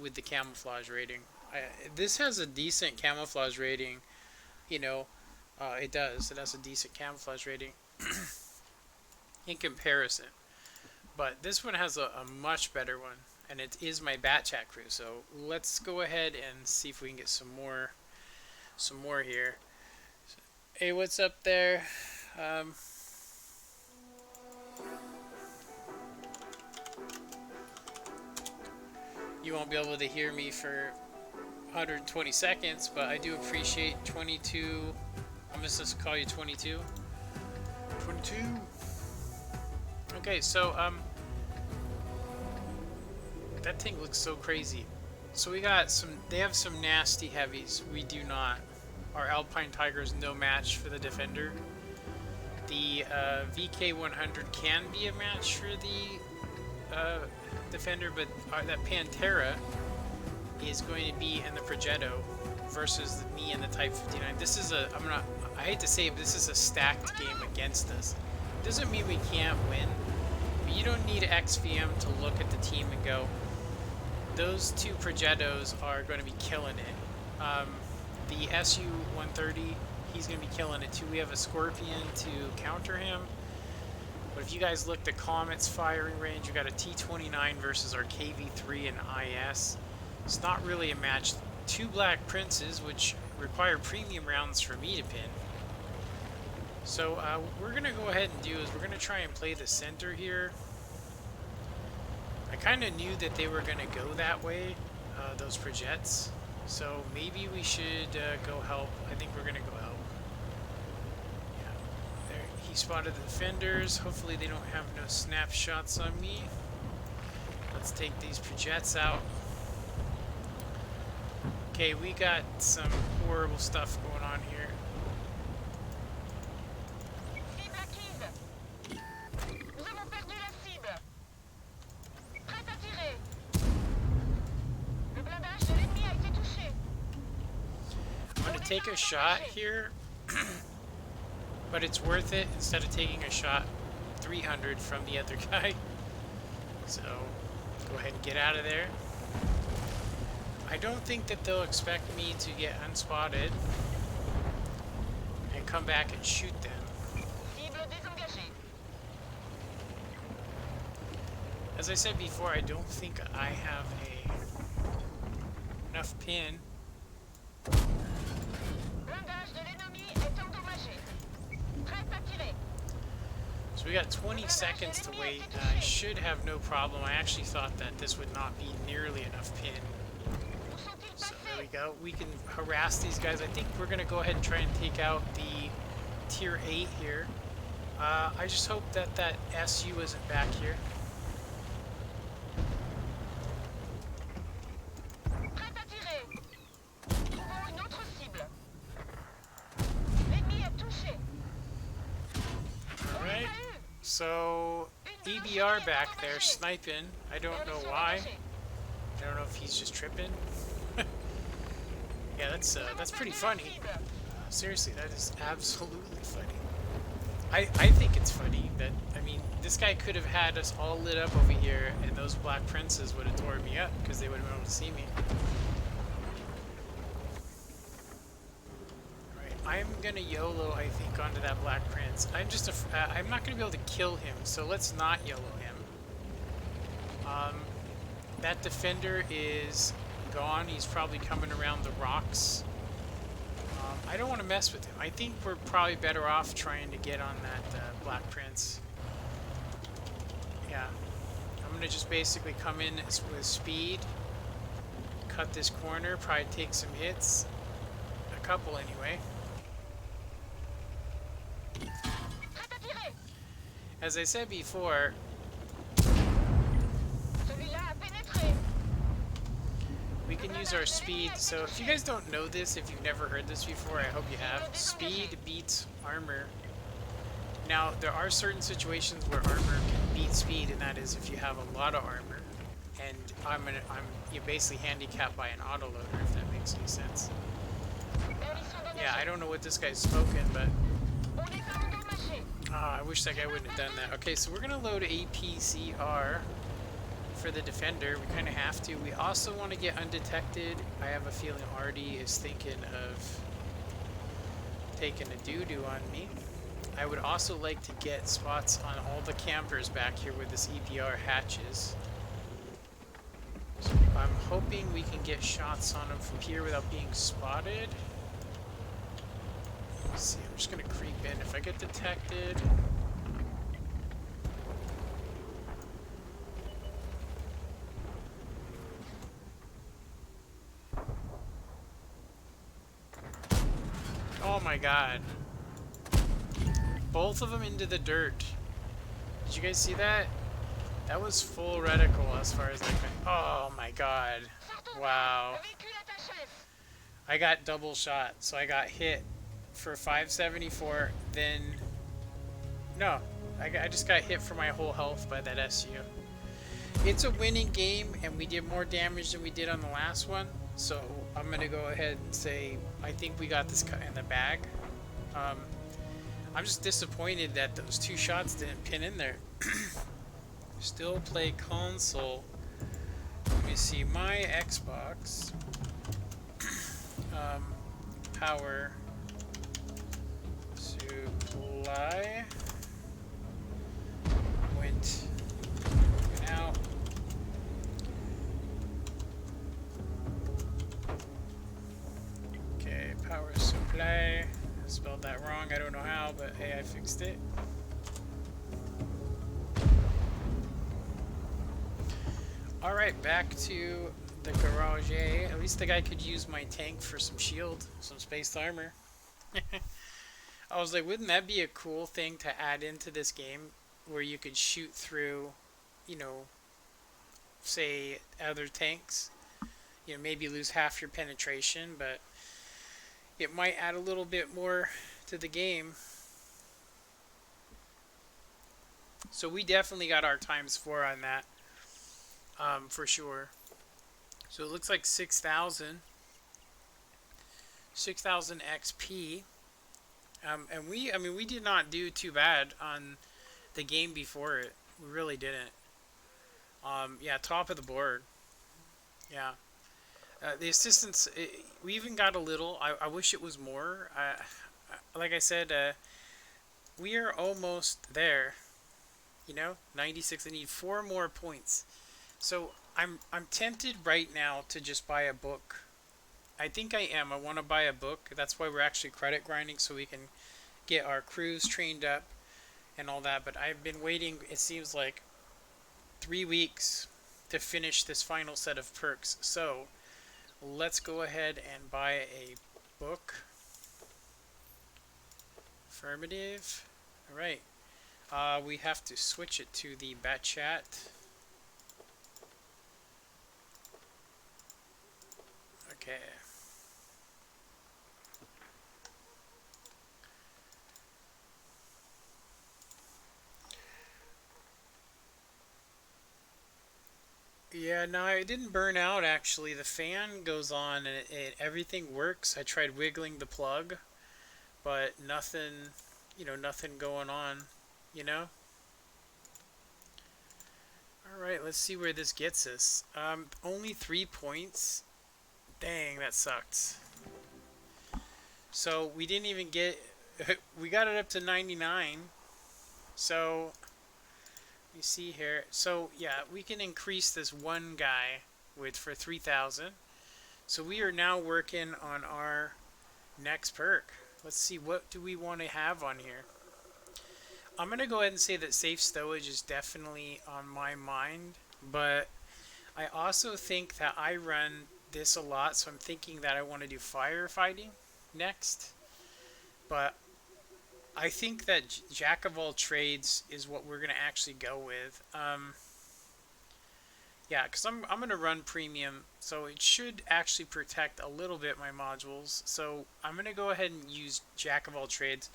Speaker 1: with the camouflage rating. This has a decent camouflage rating. You know, it does. It has a decent camouflage rating in comparison. But this one has a much better one, and it is my Bat Chat crew. So let's go ahead and see if we can get some more here. Hey, what's up there? You won't be able to hear me for 120 seconds, but I do appreciate 22. I'm just call you 22. 22. Okay, so that thing looks so crazy. So we got some. They have some nasty heavies. We do not. Our Alpine Tiger is no match for the Defender. The VK100 can be a match for the Defender, but that Pantera is going to be in the Progetto versus me and the Type 59. This is I hate to say it, but this is a stacked game against us. Doesn't mean we can't win, but you don't need XVM to look at the team and go, those two Progettos are going to be killing it. The SU-130, he's going to be killing it too. We have a Scorpion to counter him. But if you guys look at the Comet's firing range, you got a T-29 versus our KV-3 and IS. It's not really a match. Two Black Princes, which require premium rounds for me to pin. So what we're going to go ahead and do is we're going to try and play the center here. I kind of knew that they were going to go that way, those projets. So maybe we should go help. I think we're going to go help. Yeah, there, he spotted the defenders. Hopefully they don't have no snapshots on me. Let's take these projets out. Okay, we got some horrible stuff going on here. I'm gonna take a shot here, but it's worth it instead of taking a shot 300 from the other guy. So go ahead and get out of there. I don't think that they'll expect me to get unspotted and come back and shoot them. As I said before, I don't think I have enough pin. So we got 20 seconds to wait. I should have no problem. I actually thought that this would not be nearly enough pin. So there we go. We can harass these guys. I think we're going to go ahead and try and take out the tier 8 here. I just hope that that SU isn't back here. Alright, so EBR back there sniping. I don't know why. I don't know if he's just tripping. Yeah, that's pretty funny. Seriously, that is absolutely funny. I think it's funny that, I mean, this guy could have had us all lit up over here, and those black princes would have tore me up because they would have been able to see me. Right, I'm gonna YOLO, I think, onto that black prince. I'm not gonna be able to kill him, so let's not YOLO him. That defender is gone. He's probably coming around the rocks. I don't want to mess with him. I think we're probably better off trying to get on that Black Prince. Yeah. I'm going to just basically come in with speed, cut this corner, probably take some hits. A couple anyway. As I said before, we can use our speed. So if you guys don't know this, if you've never heard this before, I hope you have. Speed beats armor. Now, there are certain situations where armor can beat speed, and that is if you have a lot of armor. And you're basically handicapped by an autoloader, if that makes any sense. Yeah, I don't know what this guy's spoken, but I wish that guy wouldn't have done that. Okay, so we're gonna load APCR for the defender. We kind of have to. We also want to get undetected. I have a feeling Artie is thinking of taking a doo-doo on me. I would also like to get spots on all the campers back here where this EPR hatches. So I'm hoping we can get shots on them from here without being spotted. Let's see, I'm just going to creep in. If I get detected... Oh my god. Both of them into the dirt. Did you guys see that? That was full reticle as far as like... Oh my god. Wow. I got double shot. So I got hit for 574, then... No. I just got hit for my whole health by that SU. It's a winning game, and we did more damage than we did on the last one. So I'm going to go ahead and say I think we got this in the bag. I'm just disappointed that those two shots didn't pin in there. Still play console. Let me see, my Xbox power supply went out. Okay, power supply. I spelled that wrong, I don't know how, but hey, I fixed it. Alright, back to the garage. At least the guy could use my tank for some shield, some spaced armor. I was like, wouldn't that be a cool thing to add into this game, where you could shoot through, you know, say, other tanks? You know, maybe lose half your penetration, but it might add a little bit more to the game. So we definitely got our ×4 on that, for sure. So it looks like 6,000 XP. And we did not do too bad on the game before it. We really didn't. Yeah, top of the board. Yeah. The assistance, we even got a little. I wish it was more. Like I said, we are almost there. You know, 96. I need 4 more points. So I'm tempted right now to just buy a book. I think I am. I want to buy a book. That's why we're actually credit grinding, so we can get our crews trained up and all that. But I've been waiting, it seems like, 3 weeks to finish this final set of perks. So let's go ahead and buy a book. Affirmative. Alright. We have to switch it to the bat chat. Okay. Yeah, no, it didn't burn out actually. The fan goes on and everything works. I tried wiggling the plug, but nothing nothing going on, you know? Alright, let's see where this gets us. Only 3 points. Dang, that sucked. So we didn't even get, we got it up to 99. So, you see here. So yeah, we can increase this one guy for 3,000. So we are now working on our next perk. Let's see, what do we want to have on here? I'm going to go ahead and say that safe stowage is definitely on my mind, but I also think that I run this a lot, so I'm thinking that I want to do firefighting next. But I think that Jack of all trades is what we're going to actually go with. Yeah, because I'm going to run premium, so it should actually protect a little bit my modules. So I'm going to go ahead and use Jack of all trades.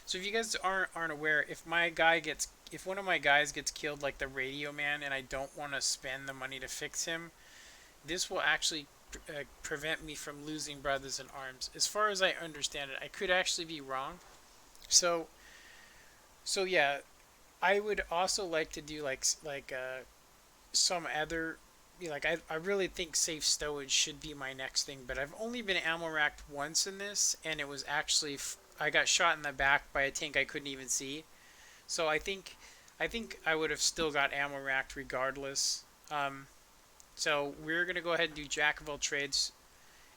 Speaker 1: So if you guys aren't aware, if one of my guys gets killed like the radio man, and I don't want to spend the money to fix him, this will actually prevent me from losing brothers in arms. As far as I understand it, I could actually be wrong. So yeah, I would also like to do some other, I really think safe stowage should be my next thing, but I've only been ammo racked once in this, and it was actually I got shot in the back by a tank I couldn't even see. So I think I would have still got ammo racked regardless. So we're gonna go ahead and do Jack of all trades,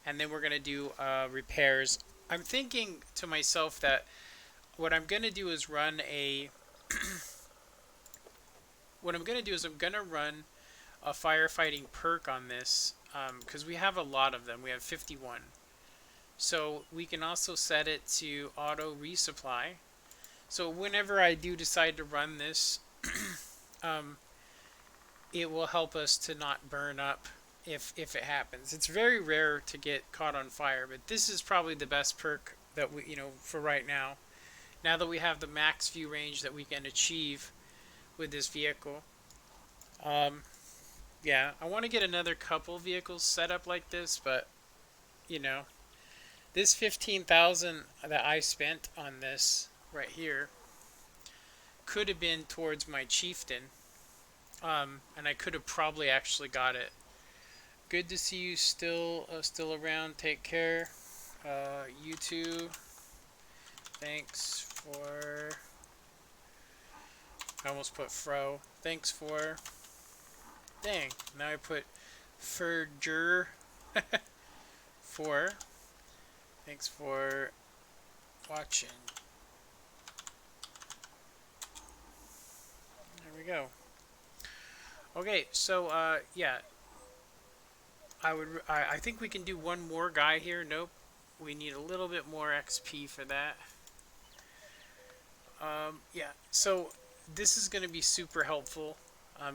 Speaker 1: and then we're gonna do repairs. I'm thinking to myself that what I'm gonna do is run a what I'm gonna do is I'm gonna run a firefighting perk on this, because we have a lot of them. We have 51. So we can also set it to auto resupply. So whenever I do decide to run this, it will help us to not burn up if it happens. It's very rare to get caught on fire, but this is probably the best perk that we, for right now. Now that we have the max view range that we can achieve with this vehicle. Yeah, I want to get another couple vehicles set up like this, but this 15,000 that I spent on this right here could have been towards my chieftain, and I could have probably actually got it. Good to see you still around. Take care. You too. Thanks for. I almost put Fro. Thanks for. Dang. Now I put Furger. For. Thanks for watching. There we go. Okay, so yeah. I think we can do one more guy here. Nope. We need a little bit more XP for that. Yeah, so this is going to be super helpful,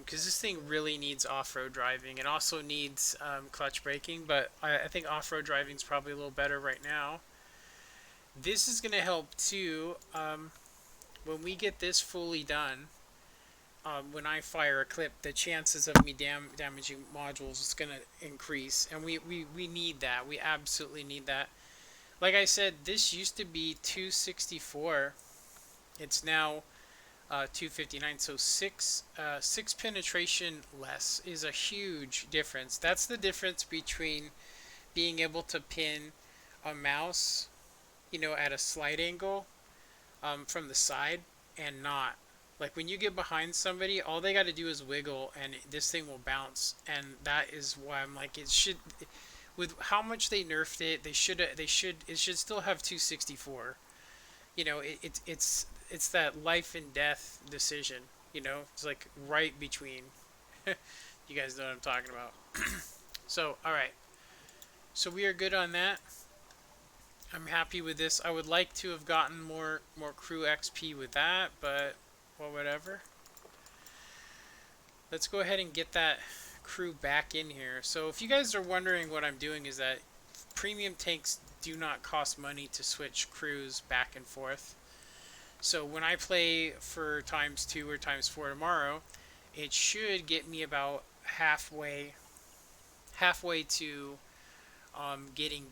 Speaker 1: because this thing really needs off-road driving. It also needs clutch braking, but I think off-road driving is probably a little better right now. This is going to help too, when we get this fully done. When I fire a clip, the chances of me damaging modules is going to increase, and we need that. We absolutely need that. Like I said, this used to be 264. It's now 259, so six penetration less is a huge difference. That's the difference between being able to pin a mouse, at a slight angle from the side, and not. Like when you get behind somebody, all they got to do is wiggle, and this thing will bounce. And that is why I'm like, it should, with how much they nerfed it, it should still have 264. It's that life and death decision. It's like right between. You guys know what I'm talking about. So all right, so we are good on that. I'm happy with this. I would like to have gotten more crew XP with that, but well, whatever. Let's go ahead and get that crew back in here. So if you guys are wondering, what I'm doing is that premium tanks do not cost money to switch crews back and forth. So when I play for ×2 or ×4 tomorrow, it should get me about halfway to getting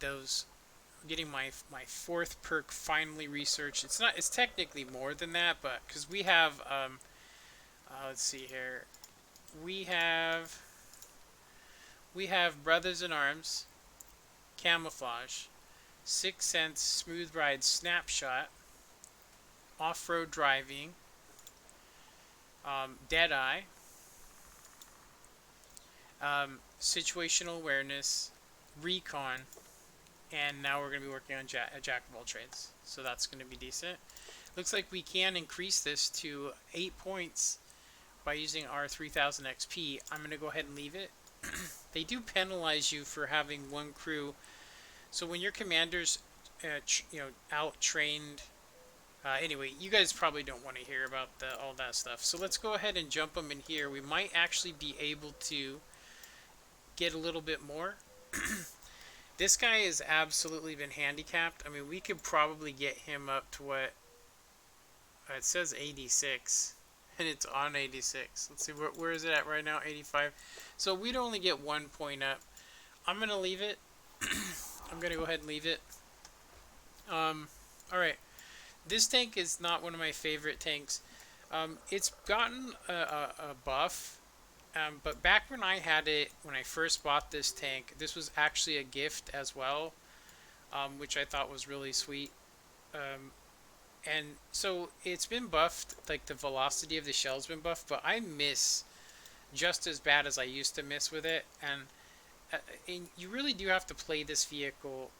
Speaker 1: getting my fourth perk finally researched. It's not. It's technically more than that, but because we have let's see here, we have Brothers in Arms, Camouflage, Sixth Sense, Smooth Ride, Snapshot, Off-Road Driving, Deadeye, Situational Awareness, Recon, and now we're going to be working on a Jack of all trades. So that's going to be decent. Looks like we can increase this to 8 points by using our 3000 XP. I'm going to go ahead and leave it. They do penalize you for having one crew. So when your commander's out-trained... anyway, you guys probably don't want to hear about all that stuff. So let's go ahead and jump them in here. We might actually be able to get a little bit more. This guy has absolutely been handicapped. I mean, we could probably get him up to what... it says 86. And it's on 86. Let's see, where is it at right now? 85. So we'd only get 1 point up. I'm going to leave it. I'm going to go ahead and leave it. Alright. This tank is not one of my favorite tanks. It's gotten a buff. But back when I had it, when I first bought this tank, this was actually a gift as well. Which I thought was really sweet. And so it's been buffed, like the velocity of the shell's been buffed, but I miss just as bad as I used to miss with it. And you really do have to play this vehicle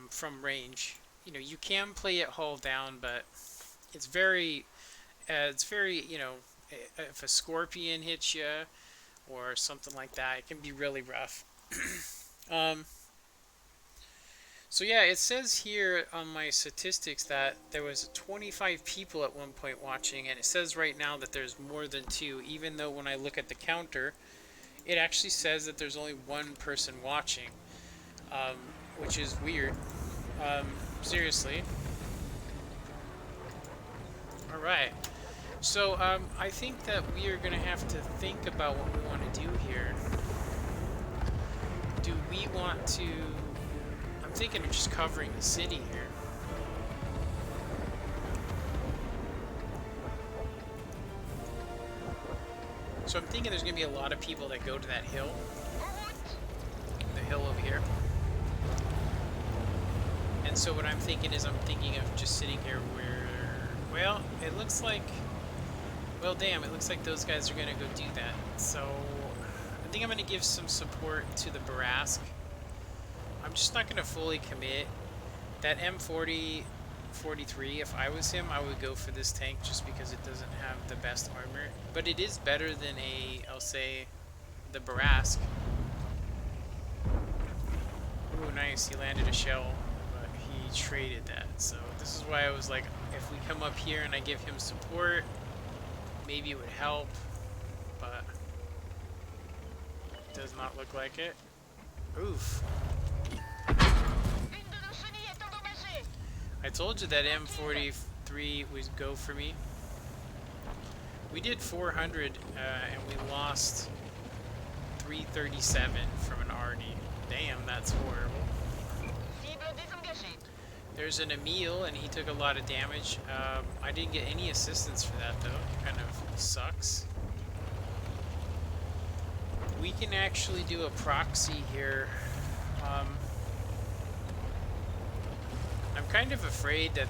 Speaker 1: from range. You know, you can play it hull down, but it's very, you know, if a scorpion hits you or something like that, it can be really rough. So yeah, it says here on my statistics that there was 25 people at one point watching, and it says right now that there's more than 2, even though when I look at the counter, it actually says that there's only 1 person watching, which is weird. Seriously. Alright. So, I think that we are going to have to think about what we want to do here. Do we want to... I'm thinking of just covering the city here. So I'm thinking there's going to be a lot of people that go to that hill. The hill over here. And so what I'm thinking is I'm thinking of just sitting here where... Well, it looks like... Well, damn, it looks like those guys are going to go do that. So I think I'm going to give some support to the Barask. I'm just not going to fully commit. That M40 43, if I was him, I would go for this tank just because it doesn't have the best armor. But it is better than I'll say, the Barask. Ooh, nice, he landed a shell, but he traded that. So this is why I was like, if we come up here and I give him support, maybe it would help, but it does not look like it. Oof. I told you that M43 would go for me. We did 400 and we lost 337 from an RD. Damn, that's horrible. There's an Emil and he took a lot of damage. I didn't get any assistance for that though. Kind of sucks. We can actually do a proxy here. I'm kind of afraid that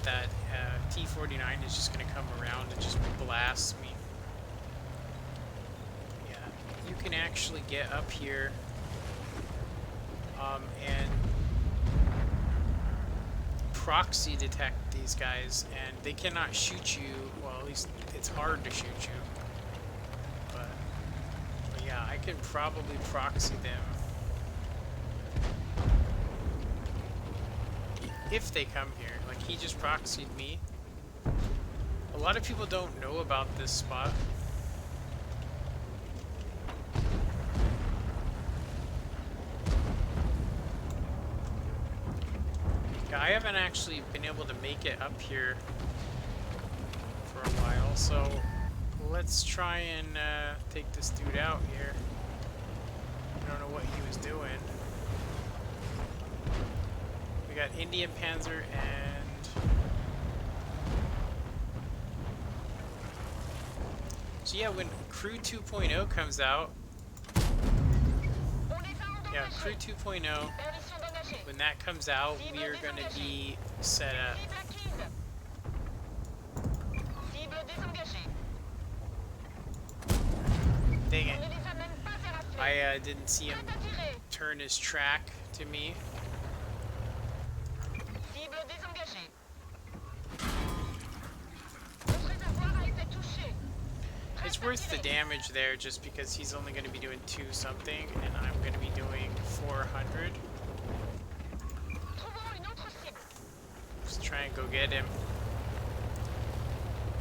Speaker 1: T-49 is just going to come around and just blast me. Yeah, you can actually get up here and proxy detect these guys, and they cannot shoot you. Well, at least it's hard to shoot you. But yeah, I can probably proxy them. If they come here. Like, he just proxied me. A lot of people don't know about this spot. Yeah, I haven't actually been able to make it up here for a while, so let's try and take this dude out here. I don't know what he was doing. we got Indian Panzer and... So yeah, when Crew 2.0 comes out... Yeah, Crew 2.0, when that comes out, we are going to be set up. Dang it. I didn't see him turn his track to me. It's worth the damage there just because he's only going to be doing 2 something and I'm going to be doing 400. Let's try and go get him.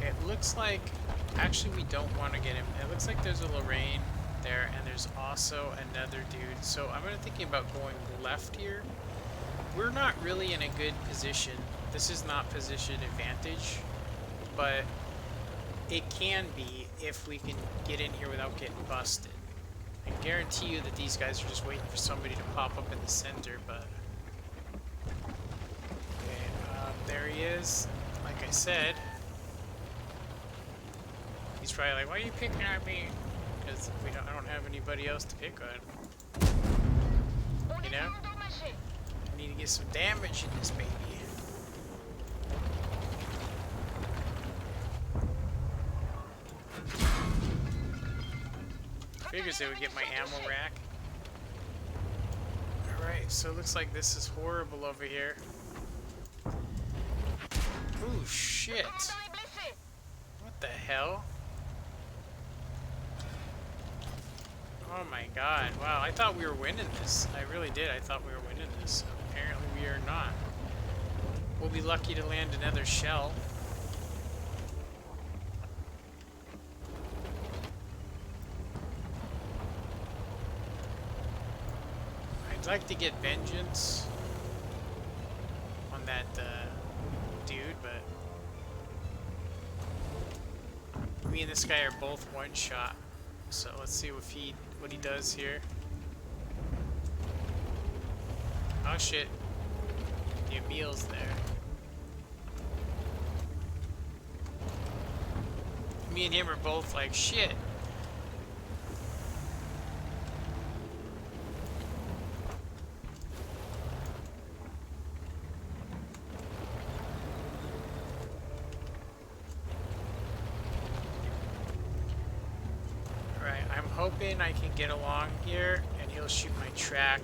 Speaker 1: It looks like... Actually, we don't want to get him. It looks like there's a Lorraine there and there's also another dude. So I'm thinking about going left here. We're not really in a good position. This is not position advantage, but it can be if we can get in here without getting busted. I guarantee you that these guys are just waiting for somebody to pop up in the center, but... Okay, there he is. Like I said, he's probably like, why are you picking on me? Because I don't have anybody else to pick on. You know? I need to get some damage in this baby. Figures they would get my ammo rack. Alright, so it looks like this is horrible over here. Ooh, shit. What the hell? Oh my god. Wow, I thought we were winning this. I really did. I thought we were winning this. Apparently we are not. We'll be lucky to land another shell. I'd like to get vengeance on that dude, but me and this guy are both one shot. So let's see what he does here. Oh shit. The Emil's there. Me and him are both like shit. I'm hoping I can get along here and he'll shoot my track.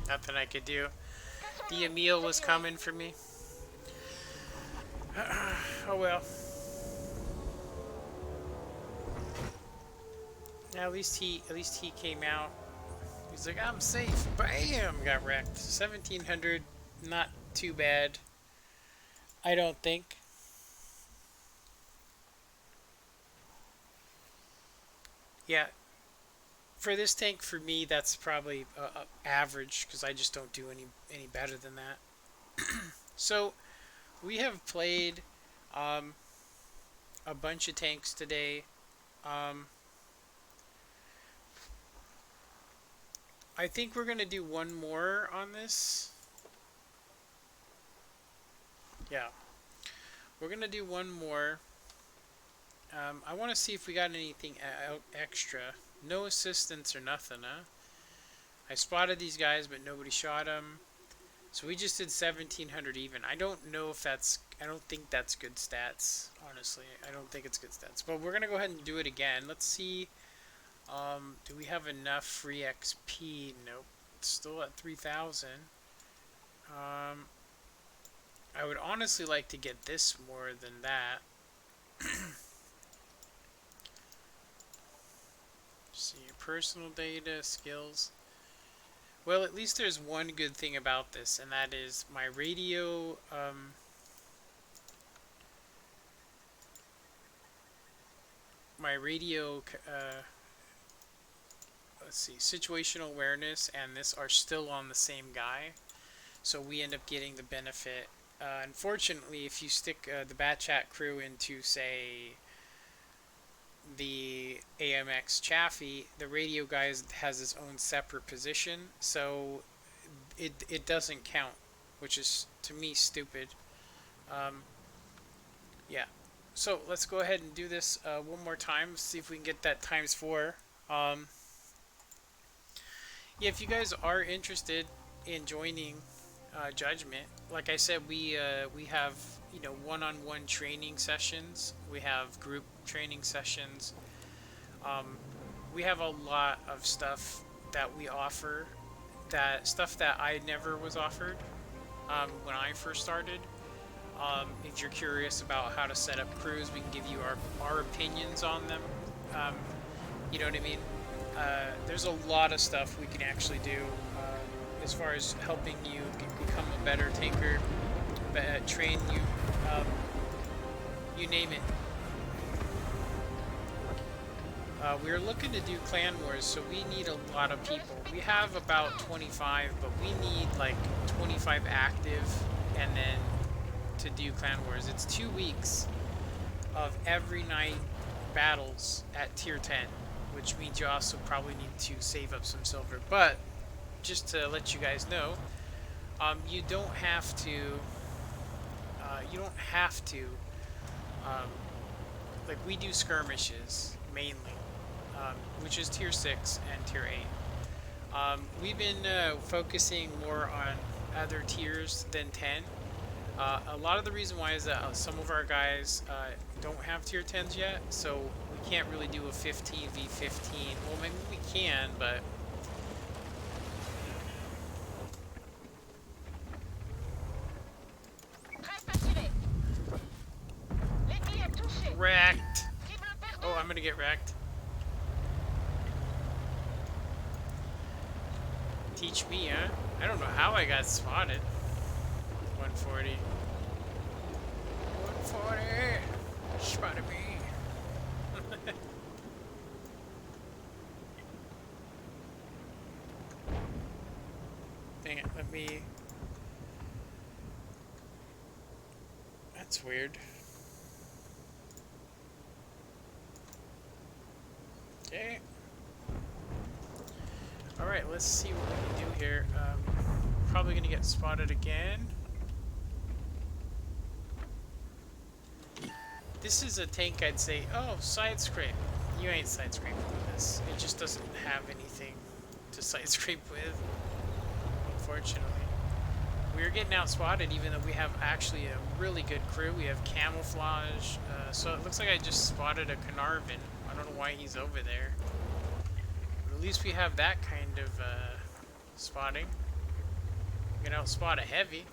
Speaker 1: Nothing I could do. The Emil was coming for me. Oh well. At least he came out. He's like, I'm safe. Bam! Got wrecked. 1700, not too bad. I don't think. Yeah. For this tank, for me, that's probably average because I just don't do any better than that. So, we have played a bunch of tanks today. I think we're going to do one more on this. Yeah. We're going to do one more. I want to see if we got anything extra. No assistance or nothing, huh? I spotted these guys, but nobody shot them. So we just did 1700 even. I don't know if that's... I don't think that's good stats, honestly. I don't think it's good stats. But we're going to go ahead and do it again. Let's see... do we have enough free XP? Nope. It's still at 3,000. I would honestly like to get this more than that. See, personal data, skills. Well, at least there's one good thing about this, and that is my radio, let's see, situational awareness and this are still on the same guy. so we end up getting the benefit. Unfortunately, if you stick the Bat Chat crew into, say, the AMX Chaffee, the radio guy has his own separate position, so it doesn't count, which is to me stupid. Um, yeah. So let's go ahead and do this one more time. See if we can get that times 4. Um, yeah, if you guys are interested in joining Judgment, like I said, we have one-on-one training sessions. We have group training sessions. Um, we have a lot of stuff that we offer. That stuff that I never was offered when I first started. If you're curious about how to set up crews, we can give you our opinions on them. Um, you know what I mean? There's a lot of stuff we can actually do as far as helping you become a better tinker, train you, you name it. We're looking to do clan wars, so we need a lot of people. We have about 25, but we need like 25 active, and then to do clan wars. It's 2 weeks of every night battles at tier 10, which means you also probably need to save up some silver. But just to let you guys know, you don't have to. You don't have to. Like we do skirmishes mainly, which is tier 6 and tier 8. We've been focusing more on other tiers than 10. A lot of the reason why is that some of our guys don't have tier 10s yet, so we can't really do a 15v15. Well, maybe we can, but wrecked. Oh, I'm gonna get wrecked. Teach me, huh? I don't know how I got spotted. 140. 140! Spotted me. Dang it, let me... That's weird. Okay. Alright, let's see what we can do here. Probably gonna get spotted again. This is a tank I'd say, oh, side scrape. You ain't side scraping with this. It just doesn't have anything to side scrape with, unfortunately. We're getting out spotted even though we have actually a really good crew. We have camouflage. So it looks like I just spotted a Carnarvon. I don't know why he's over there. But at least we have that kind of spotting. We can outspot a heavy.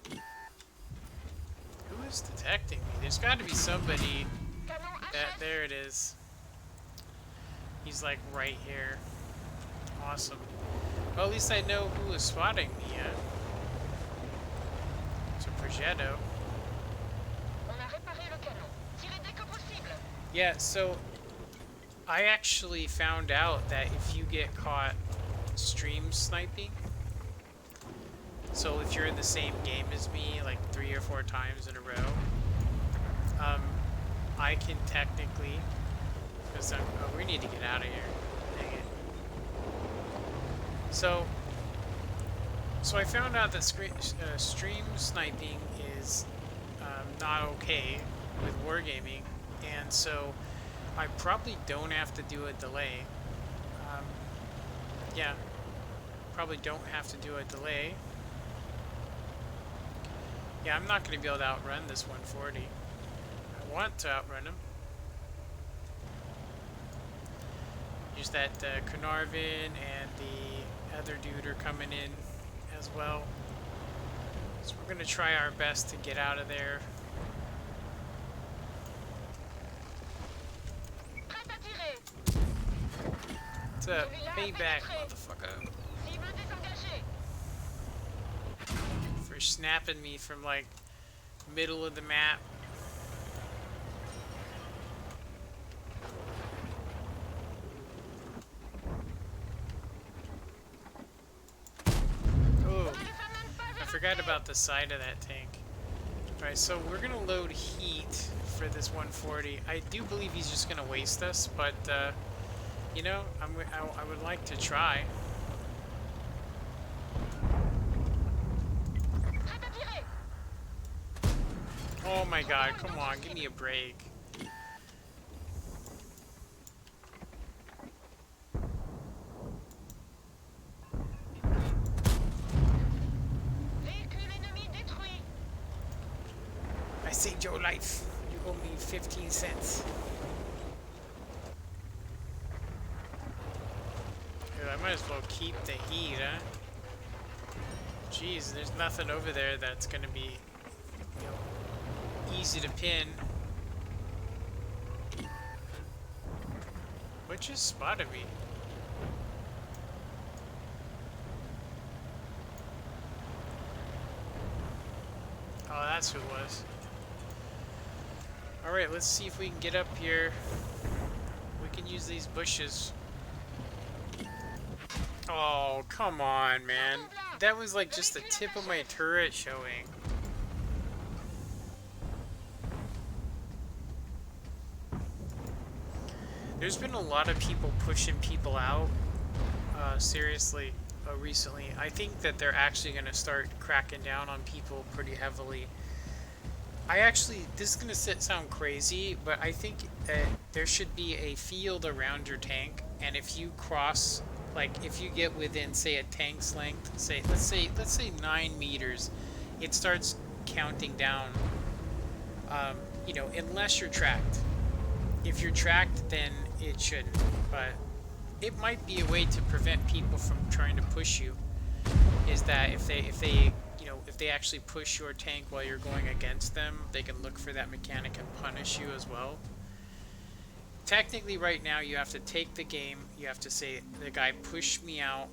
Speaker 1: Who is detecting me? There's got to be somebody that... There it is. He's like right here. Awesome. Well, at least I know who is spotting me. It's a Progetto. Yeah, so I actually found out that if you get caught stream sniping, so if you're in the same game as me like 3 or 4 times in a row, I can technically, because oh, we need to get out of here. Dang it. So I found out that stream sniping is not okay with wargaming, and so I probably don't have to do a delay. Yeah, probably don't have to do a delay. Yeah, I'm not going to be able to outrun this 140. I want to outrun him. Use that Carnarvon and the other dude are coming in as well. So we're going to try our best to get out of there. What's up? Payback, motherfucker. For snapping me from like middle of the map. Oh, forgot about the side of that tank. Alright, so we're gonna load heat for this 140. I do believe he's just gonna waste us, but you know, I would like to try. Oh my god, come on, give me a break. I saved your life. You owe me 15 cents. Dude, I might as well keep the heat, huh? Jeez, there's nothing over there that's gonna be, you know, easy to pin. What just spotted me? Oh, that's who it was. Alright, let's see if we can get up here. We can use these bushes. Oh, come on, man. That was like just the tip of my turret showing. There's been a lot of people pushing people out, seriously, recently. I think that they're actually going to start cracking down on people pretty heavily. This is going to sound crazy, but I think that there should be a field around your tank, and if you cross, like, if you get within, say, a tank's length, let's say 9 meters, it starts counting down, you know, unless you're tracked. If you're tracked, then it shouldn't, but it might be a way to prevent people from trying to push you, is that if they actually push your tank while you're going against them, they can look for that mechanic and punish you as well. Technically, right now, you have to take the game, you have to say, the guy pushed me out,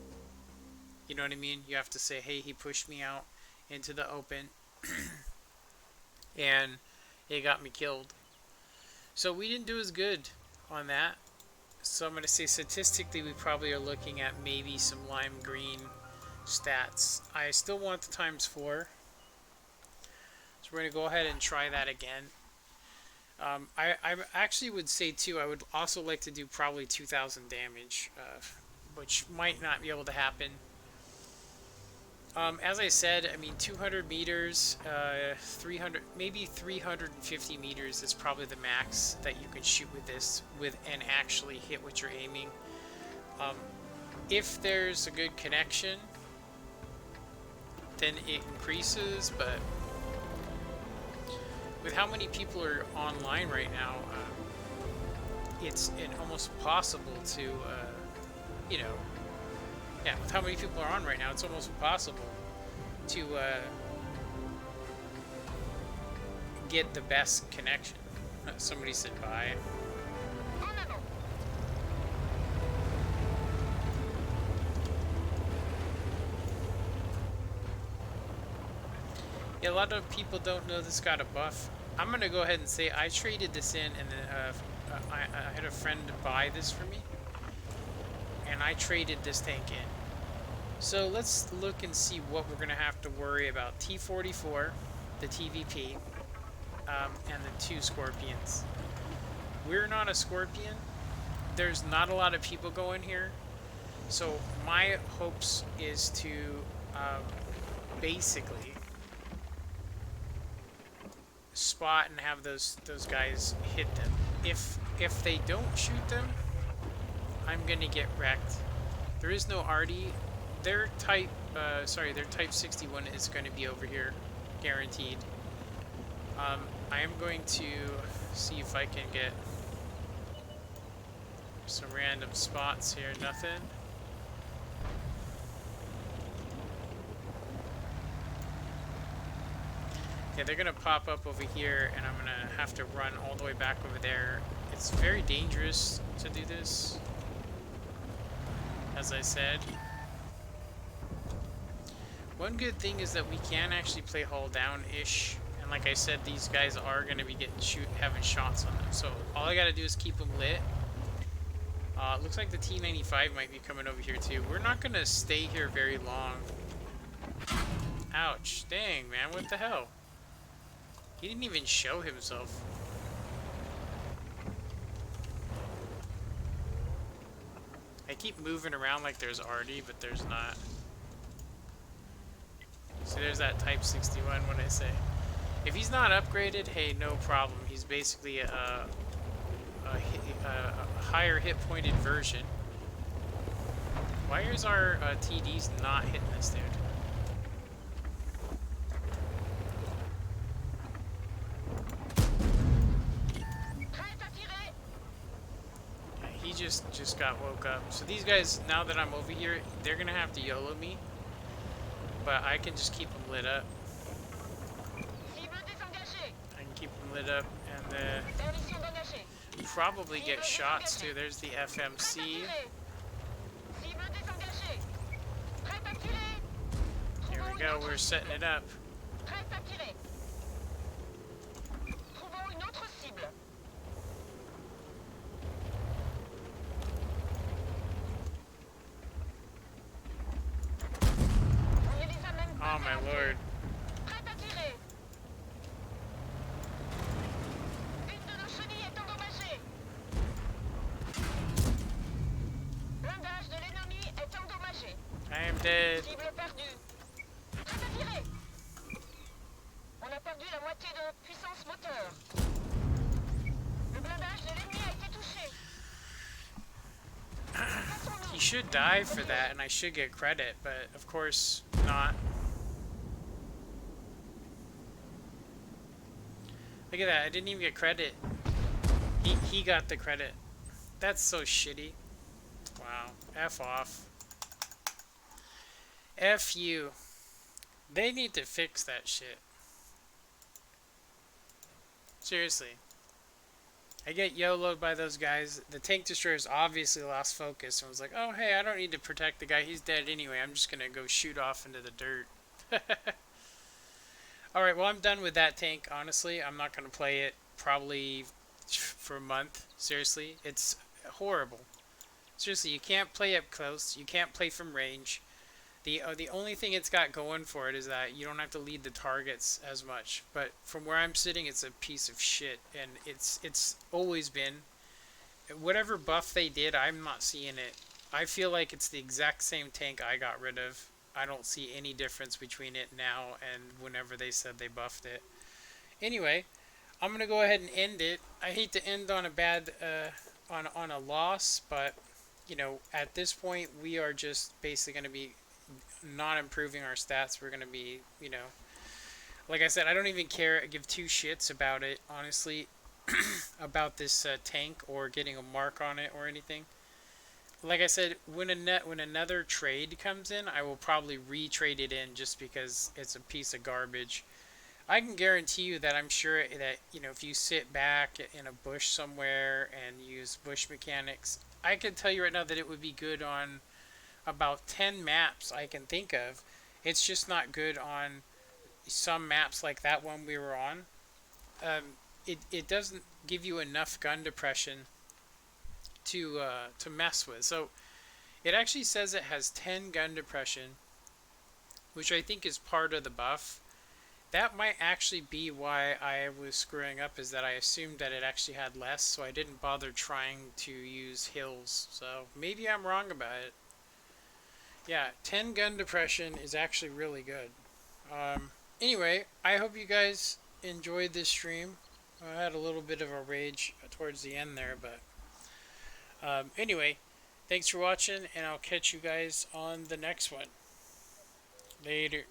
Speaker 1: you know what I mean? You have to say, hey, he pushed me out into the open, and it got me killed. So we didn't do as good on that. So I'm going to say statistically we probably are looking at maybe some lime green stats. I still want the ×4. So we're going to go ahead and try that again. I actually would say too, I would also like to do probably 2,000 damage, which might not be able to happen. As I said, I mean 200 meters, 300, maybe 350 meters is probably the max that you can shoot with this, and actually hit what you're aiming. If there's a good connection, then it increases, but with how many people are online right now, it's almost impossible to, you know, yeah, with how many people are on right now, it's almost impossible to get the best connection. Somebody said bye. Yeah, a lot of people don't know this got a buff. I'm going to go ahead and say I traded this in, and then I had a friend buy this for me. And I traded this tank in. So let's look and see what we're going to have to worry about. T-44, the TVP, and the 2 Scorpions. We're not a Scorpion. There's not a lot of people going here. So my hopes is to basically spot and have those guys hit them. If they don't shoot them, I'm gonna get wrecked. There is no Arty. Their type 61 is going to be over here, guaranteed. I am going to see if I can get some random spots here. Nothing. Yeah, they're gonna pop up over here, and I'm gonna have to run all the way back over there. It's very dangerous to do this, as I said. One good thing is that we can actually play hull down-ish, and like I said, these guys are going to be having shots on them, so all I got to do is keep them lit. Looks like the T-95 might be coming over here too. We're not going to stay here very long. Ouch. Dang, man. What the hell? He didn't even show himself. I keep moving around like there's Artie, but there's not. So there's that Type 61 when I say. If he's not upgraded, hey, no problem. He's basically a higher hit pointed version. Why is our TDs not hitting this dude? Yeah, he just got woke up. So these guys, now that I'm over here, they're gonna have to YOLO me. But I can just keep them lit up. I can keep them lit up and probably get shots too. There's the FMC. Here we go, we're setting it up. Oh my lord. I am dead.
Speaker 2: On a perdu la moitié de notre puissance moteur. Le blindage de l'ennemi a été touché.
Speaker 1: He should die for that and I should get credit, but of course not. Look at that, I didn't even get credit. He got the credit. That's so shitty. Wow. F off. F you. They need to fix that shit. Seriously. I get YOLO'd by those guys. The tank destroyers obviously lost focus and was like, oh hey, I don't need to protect the guy. He's dead anyway. I'm just gonna go shoot off into the dirt. Alright, well I'm done with that tank, honestly. I'm not gonna play it probably for a month. Seriously. It's horrible. Seriously, you can't play up close. You can't play from range. The only thing it's got going for it is that you don't have to lead the targets as much. But from where I'm sitting, it's a piece of shit, and it's always been. Whatever buff they did, I'm not seeing it. I feel like it's the exact same tank I got rid of. I don't see any difference between it now and whenever they said they buffed it. Anyway, I'm gonna go ahead and end it. I hate to end on a bad on a loss, but you know, at this point, we are just basically going to be not improving our stats. We're going to be, you know, like I said, I don't even care, give two shits about it, honestly, about this tank or getting a mark on it or anything. Like I said, when another trade comes in, I will probably re-trade it in just because it's a piece of garbage. I can guarantee you that I'm sure that, you know, if you sit back in a bush somewhere and use bush mechanics, I can tell you right now that it would be good on about 10 maps I can think of. It's just not good on some maps like that one we were on. It doesn't give you enough gun depression to mess with. So it actually says it has 10 gun depression, which I think is part of the buff. That might actually be why I was screwing up, is that I assumed that it actually had less, so I didn't bother trying to use hills. So maybe I'm wrong about it. Yeah, 10 gun depression is actually really good. Anyway, I hope you guys enjoyed this stream. I had a little bit of a rage towards the end there, but anyway, thanks for watching, and I'll catch you guys on the next one. Later.